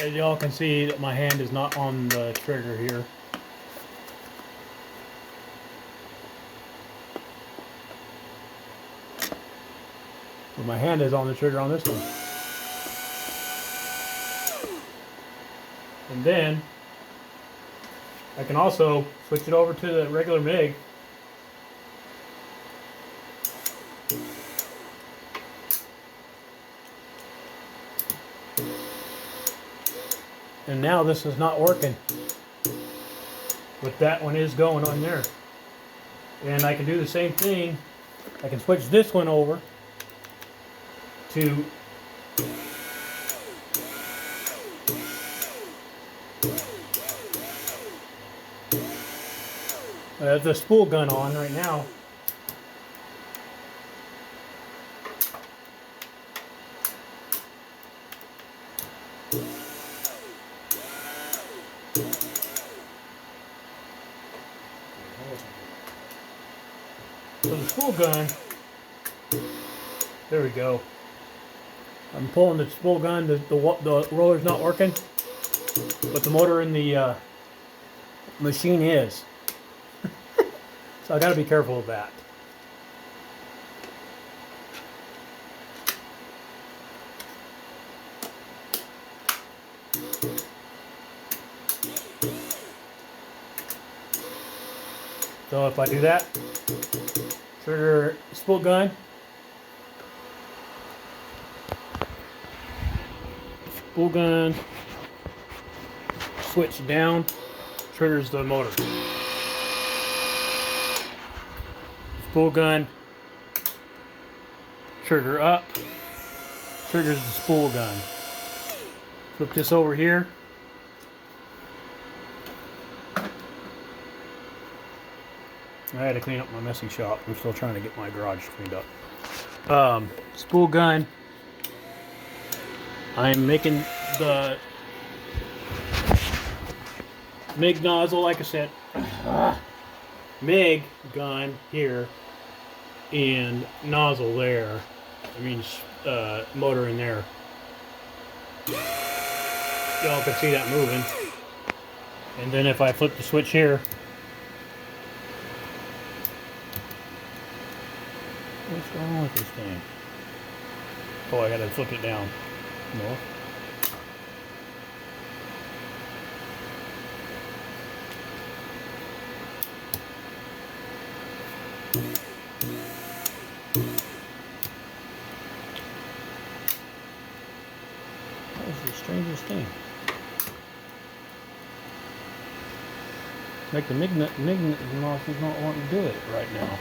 As y'all can see, that my hand is not on the trigger here. But my hand is on the trigger on this one. And then I can also switch it over to the regular MIG. And now this is not working, but that one is going on there. And I can do the same thing. I can switch this one over to the spool gun on right now. So the spool gun, there we go. I'm pulling the spool gun, the roller's not working, but the motor in the machine is. So I gotta be careful of that. So if I do that, trigger spool gun, switch down, triggers the motor. Spool gun, trigger up, triggers the spool gun. Flip this over here. I had to clean up my messy shop. I'm still trying to get my garage cleaned up. Spool gun. I'm making the MIG nozzle, like I said. MIG gun here and nozzle there. I mean, motor in there. Y'all can see that moving. And then if I flip the switch here, what's going on with this thing? Oh, I gotta flip it down. No. That was the strangest thing. Like the MIG nozzle's not wanting to do it right now.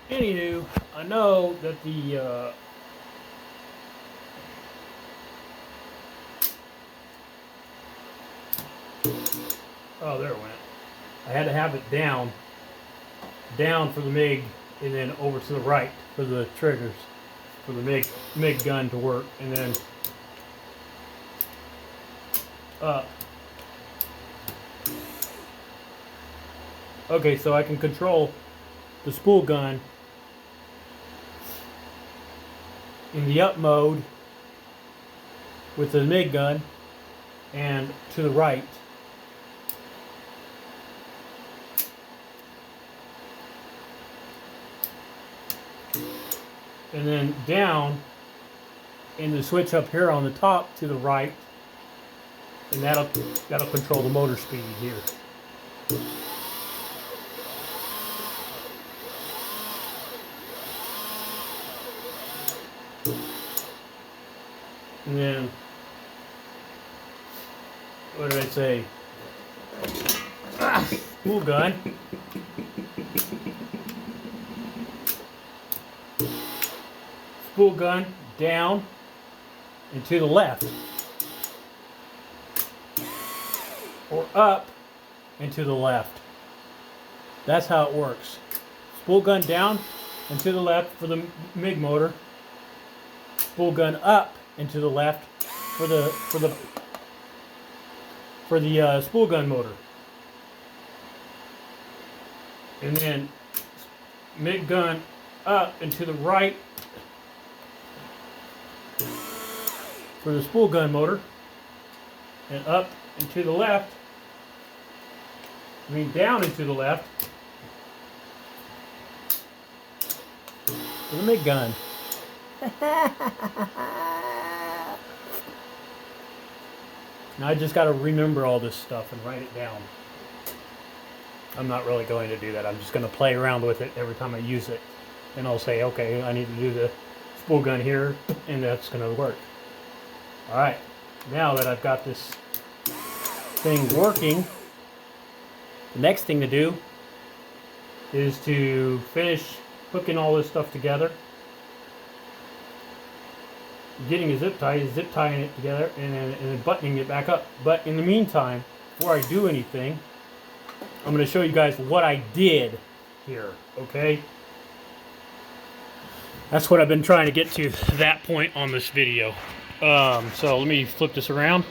Anywho, I know that the oh, there it went. I had to have it down for the MIG, and then over to the right for the triggers, for the MIG gun to work, and then up. Okay, so I can control the spool gun in the up mode with the MIG gun and to the right. And then down in the switch up here on the top to the right, and that'll control the motor speed here. And then, what did I say? Spool gun. Spool gun down and to the left. Or up and to the left. That's how it works. Spool gun down and to the left for the MIG motor. Spool gun up and to the left for the spool gun motor. And then MIG gun up and to the right for the spool gun motor, and up and to the left, down and to the left for the MIG gun. Now I just got to remember all this stuff and write it down. I'm not really going to do that. I'm just going to play around with it every time I use it. And I'll say, okay, I need to do the spool gun here, and that's going to work. Alright, now that I've got this thing working, the next thing to do is to finish hooking all this stuff together. Getting a zip tie is zip tying it together and then buttoning it back up. But in the meantime, before I do anything, I'm going to show you guys what I did here, okay? That's what I've been trying to get to that point on this video. So let me flip this around.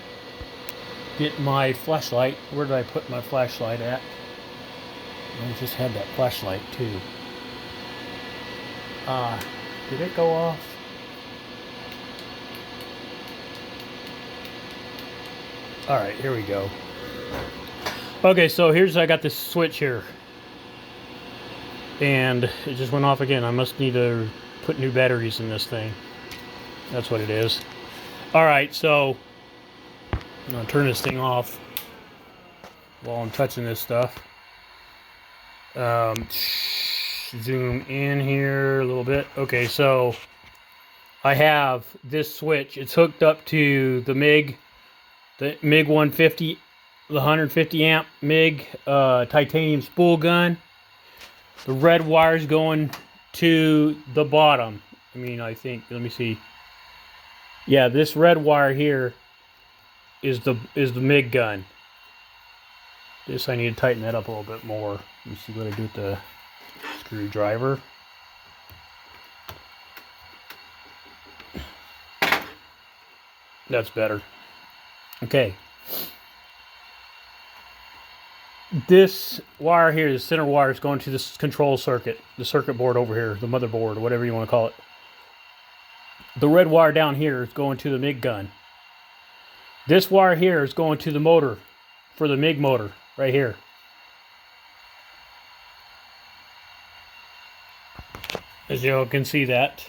Get my flashlight. Where did I put my flashlight at? I just had that flashlight too. Did it go off? Alright, here we go. Okay, so I got this switch here. And it just went off again. I must need to put new batteries in this thing. That's what it is. Alright, so I'm going to turn this thing off while I'm touching this stuff. Zoom in here a little bit. Okay, so I have this switch. It's hooked up to the MIG 150, the 150 amp MIG titanium spool gun. The red wire's going to the bottom. I think, let me see. Yeah, this red wire here is the MIG gun. This, I need to tighten that up a little bit more. Let me see what I do with the screwdriver. That's better. Okay. This wire here, the center wire, is going to this control circuit, the circuit board over here, the motherboard, whatever you want to call it. The red wire down here is going to the MIG gun. This wire here is going to the motor, for the MIG motor, right here. As you all can see that.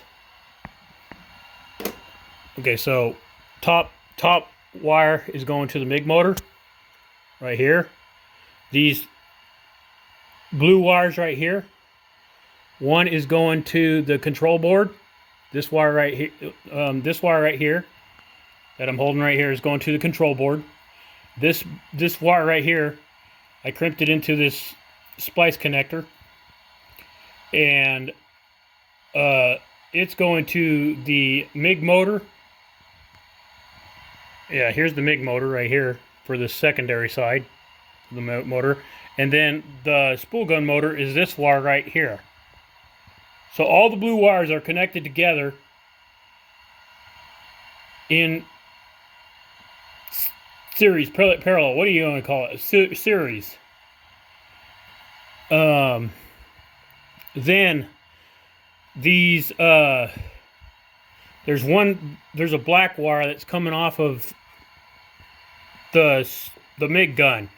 Okay, so top wire is going to the MIG motor, right here. These blue wires right here, one is going to the control board. This wire right here, that I'm holding right here is going to the control board. This wire right here, I crimped it into this splice connector, and it's going to the MIG motor. Yeah, here's the MIG motor right here for the secondary side of the motor. And then the spool gun motor is this wire right here. So all the blue wires are connected together in series, parallel. What do you want to call it? Series. Then these there's a black wire that's coming off of the MIG gun.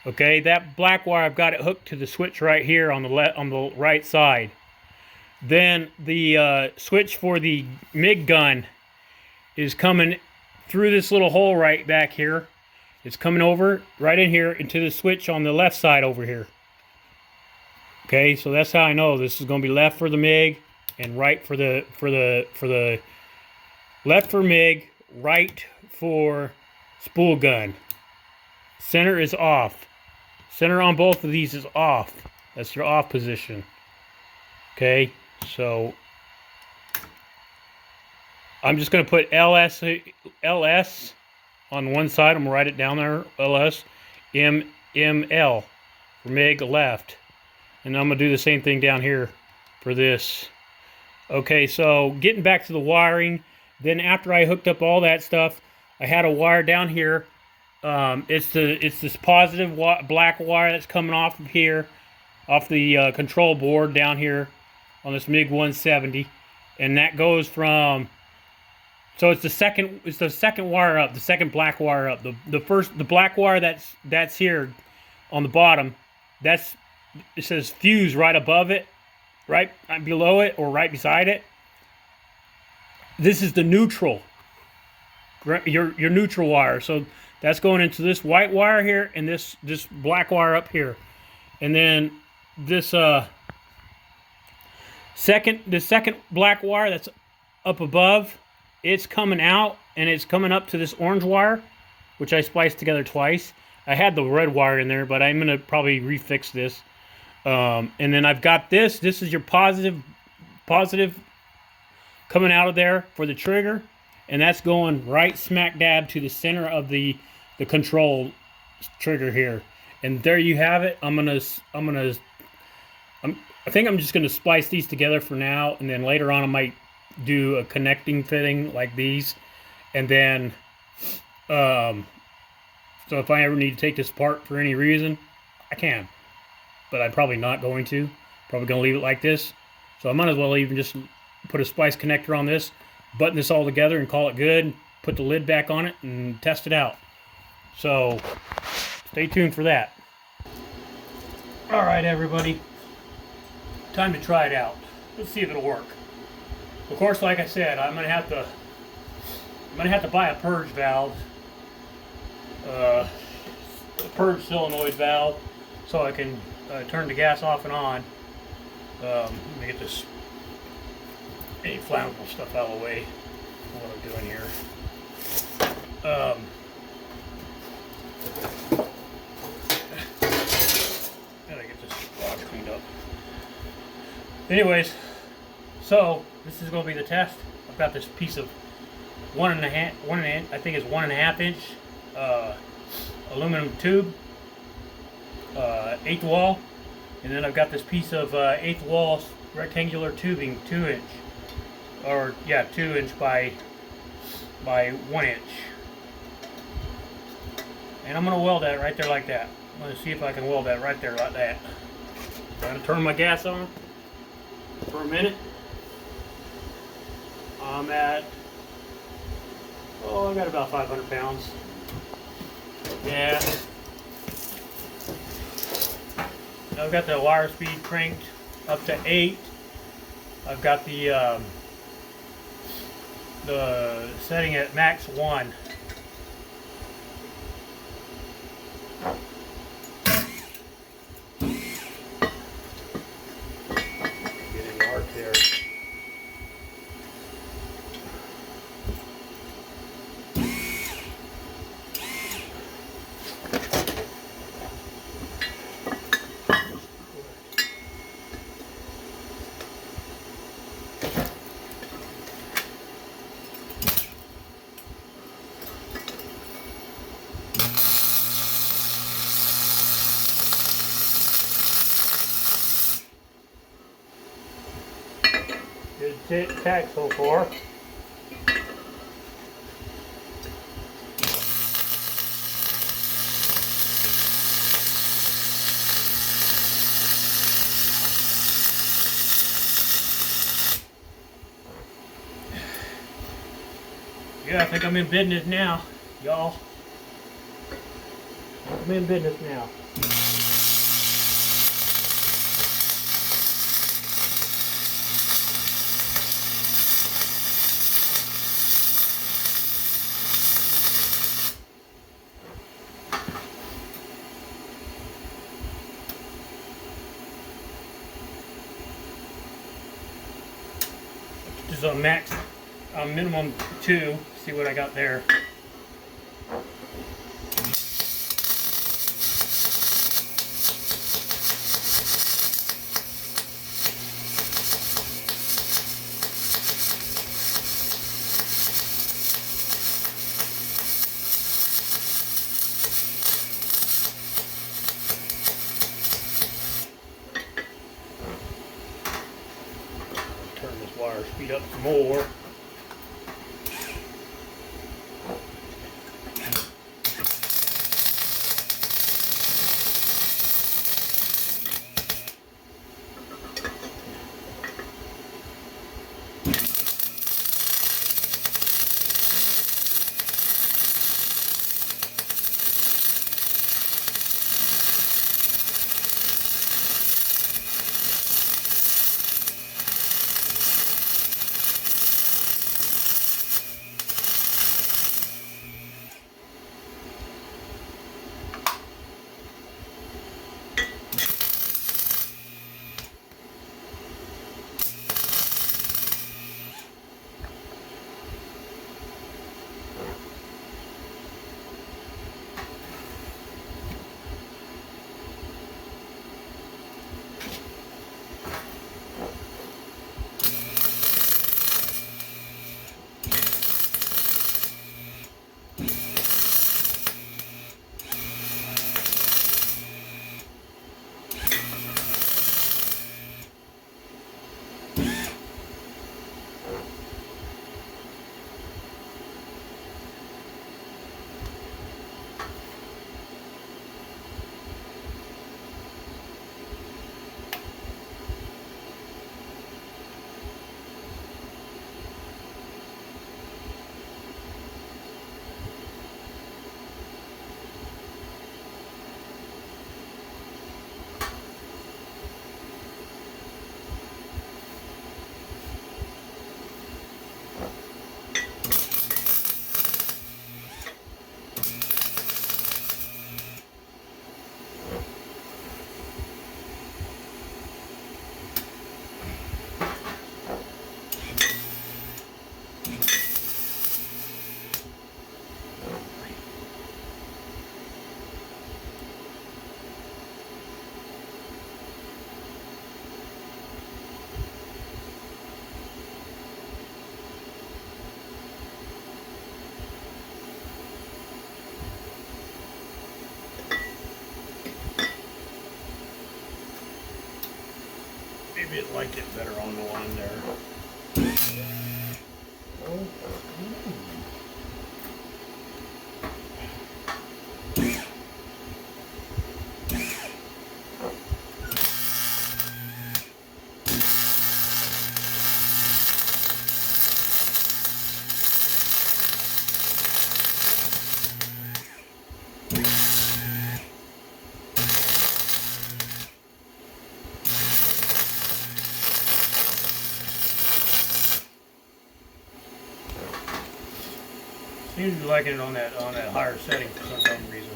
Okay, that black wire, I've got it hooked to the switch right here on the right side. Then the switch for the MIG gun is coming through this little hole right back here. It's coming over right in here into the switch on the left side over here. Okay, so that's how I know this is going to be left for the MIG and right for the left for MIG, right for spool gun. Center is off. Center on both of these is off. That's your off position. Okay, so I'm just going to put LS on one side. I'm going to write it down there. LS, ML for MIG left. And I'm going to do the same thing down here for this. Okay, so getting back to the wiring, then after I hooked up all that stuff, I had a wire down here. It's this positive black wire that's coming off of here, off the control board down here on this MiG 170, and that goes from. So it's the second wire up, the second black wire up. The black wire that's here on the bottom, it says fuse right above it, right below it, or right beside it. This is the neutral. Your neutral wire. So that's going into this white wire here and this black wire up here. And then this second black wire that's up above, it's coming out and it's coming up to this orange wire, which I spliced together twice. I had the red wire in there, but I'm gonna probably refix this. And then I've got this. This is your positive coming out of there for the trigger, and that's going right smack dab to the center of the control trigger here. And there you have it. I think I'm just gonna splice these together for now, and then later on I might do a connecting fitting like these, and then so if I ever need to take this apart for any reason, I can, but I'm probably not going to. Probably gonna leave it like this. So I might as well even just put a splice connector on this, button this all together and call it good, put the lid back on it and test it out. So stay tuned for that. All right, everybody, time to try it out. Let's see if it'll work. Of course, like I said, I'm gonna have to buy a purge valve, a purge solenoid valve, so I can turn the gas off and on. Let me get this any flammable stuff out of the way. What I'm doing here. Gotta get this box cleaned up. Anyways, so this is going to be the test. I've got this piece of 1.5 inch aluminum tube, 8th wall, and then I've got this piece of 8th wall rectangular tubing, 2 inch, or yeah, 2 inch by 1 inch, and I'm going to weld that right there like that. I'm going to see if I can weld that right there like that. I'm going to turn my gas on for a minute. I'm at, I got about 500 pounds. Yeah. I've got the wire speed cranked up to 8. I've got the setting at max 1. Get in the arc there. Good tack so far. Yeah, I think I'm in business now, y'all. I'm in business now. This is a max, minimum 2. See what I got there. speed up some more. Maybe it liked it better on the line there. Seems to be liking it on that higher setting for some dumb reason.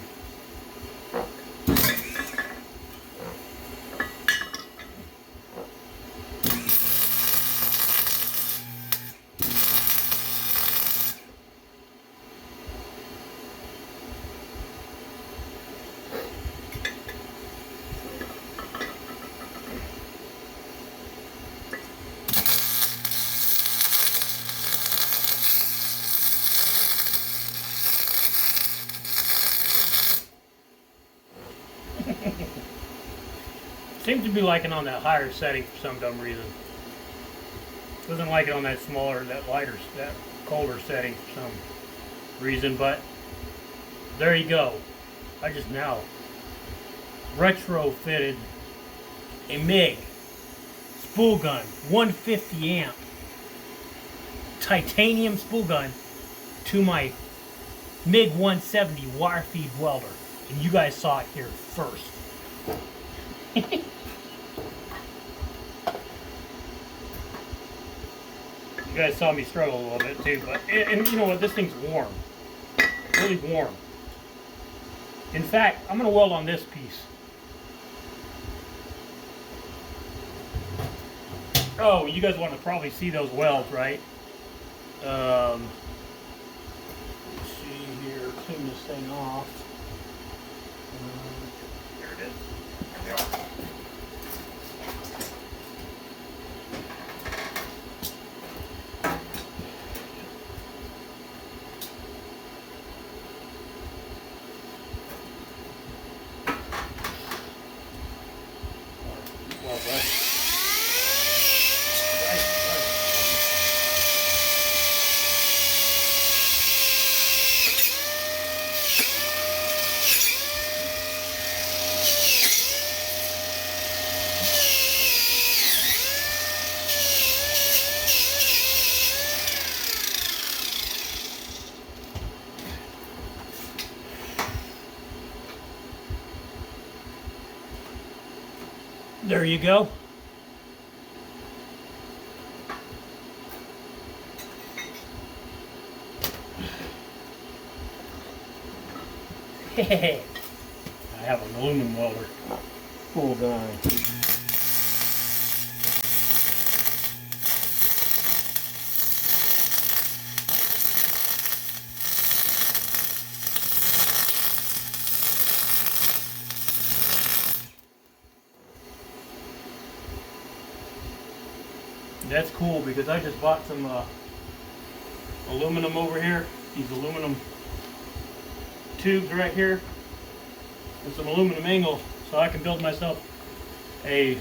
Seems to be liking on that higher setting for some dumb reason. Doesn't like it on that smaller, that lighter, that colder setting for some reason, but there you go. I just now retrofitted a MiG spool gun, 150 amp titanium spool gun to my MiG 170 wire feed welder. And you guys saw it here first. You guys saw me struggle a little bit too, but and you know what? This thing's warm, really warm. In fact, I'm gonna weld on this piece. Oh, you guys want to probably see those welds, right? Let's see here. Clean this thing off. There it is. There we go. There you go. I have an aluminum welder. Cool guy. That's cool because I just bought some aluminum over here. These aluminum tubes right here and some aluminum angle, so I can build myself a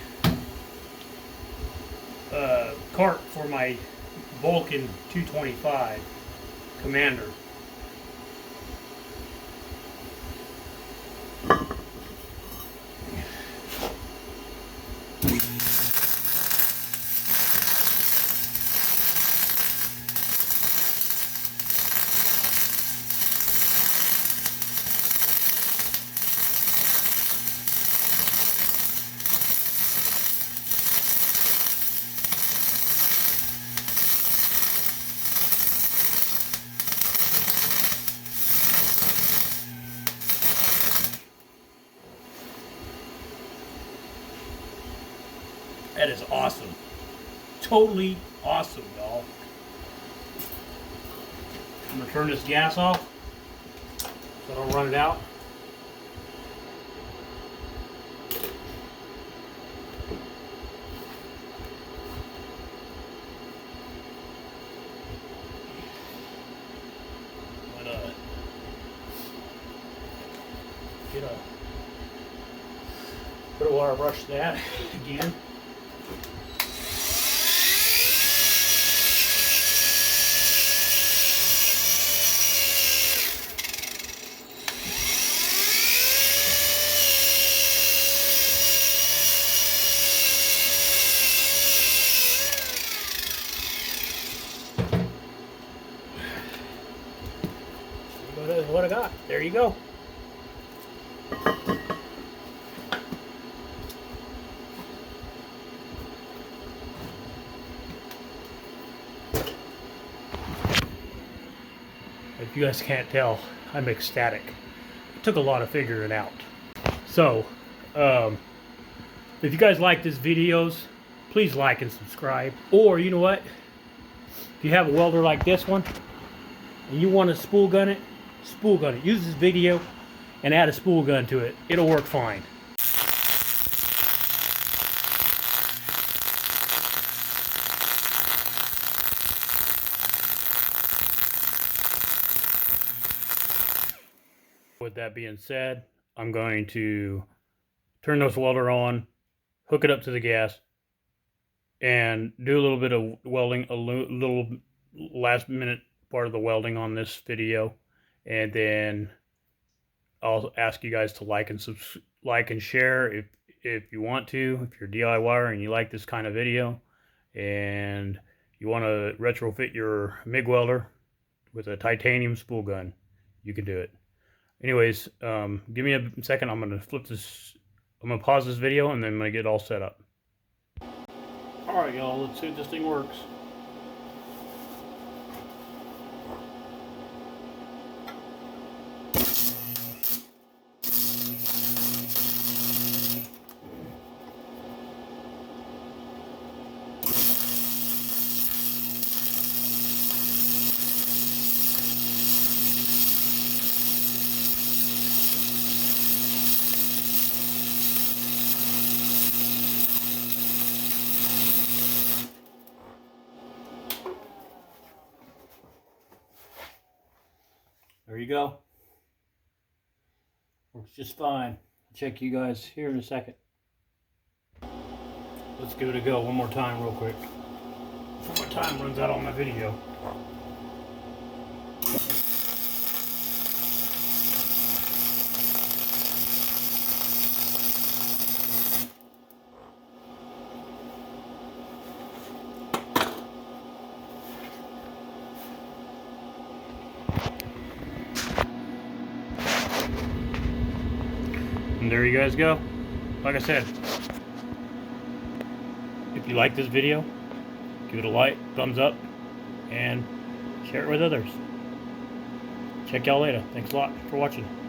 cart for my Vulcan 225 Commander. That is awesome. Totally awesome, y'all. I'm gonna turn this gas off so I don't run it out. I'm gonna put a wire brush to that again. What I got. There you go. If you guys can't tell, I'm ecstatic. It took a lot of figuring out. So, if you guys like these videos, please like and subscribe. Or, you know what? If you have a welder like this one, and you want to spool gun it, spool gun it. Use this video and add a spool gun to it. It'll work fine. With that being said, I'm going to turn this welder on, hook it up to the gas, and do a little bit of welding, a little last minute part of the welding on this video, and then I'll ask you guys to like and share if you want to, if you're DIYer and you like this kind of video and you want to retrofit your MIG welder with a titanium spool gun, you can do it. Anyways, give me a second. I'm going to pause this video and then I'm going to get it all set up. Alright y'all, let's see if this thing works. There you go. Works just fine. I'll check you guys here in a second. Let's give it a go one more time real quick before my time runs out on my video. And there you guys go. Like I said, If you like this video, give it a like, thumbs up, and share it with others. Check y'all later. Thanks a lot for watching.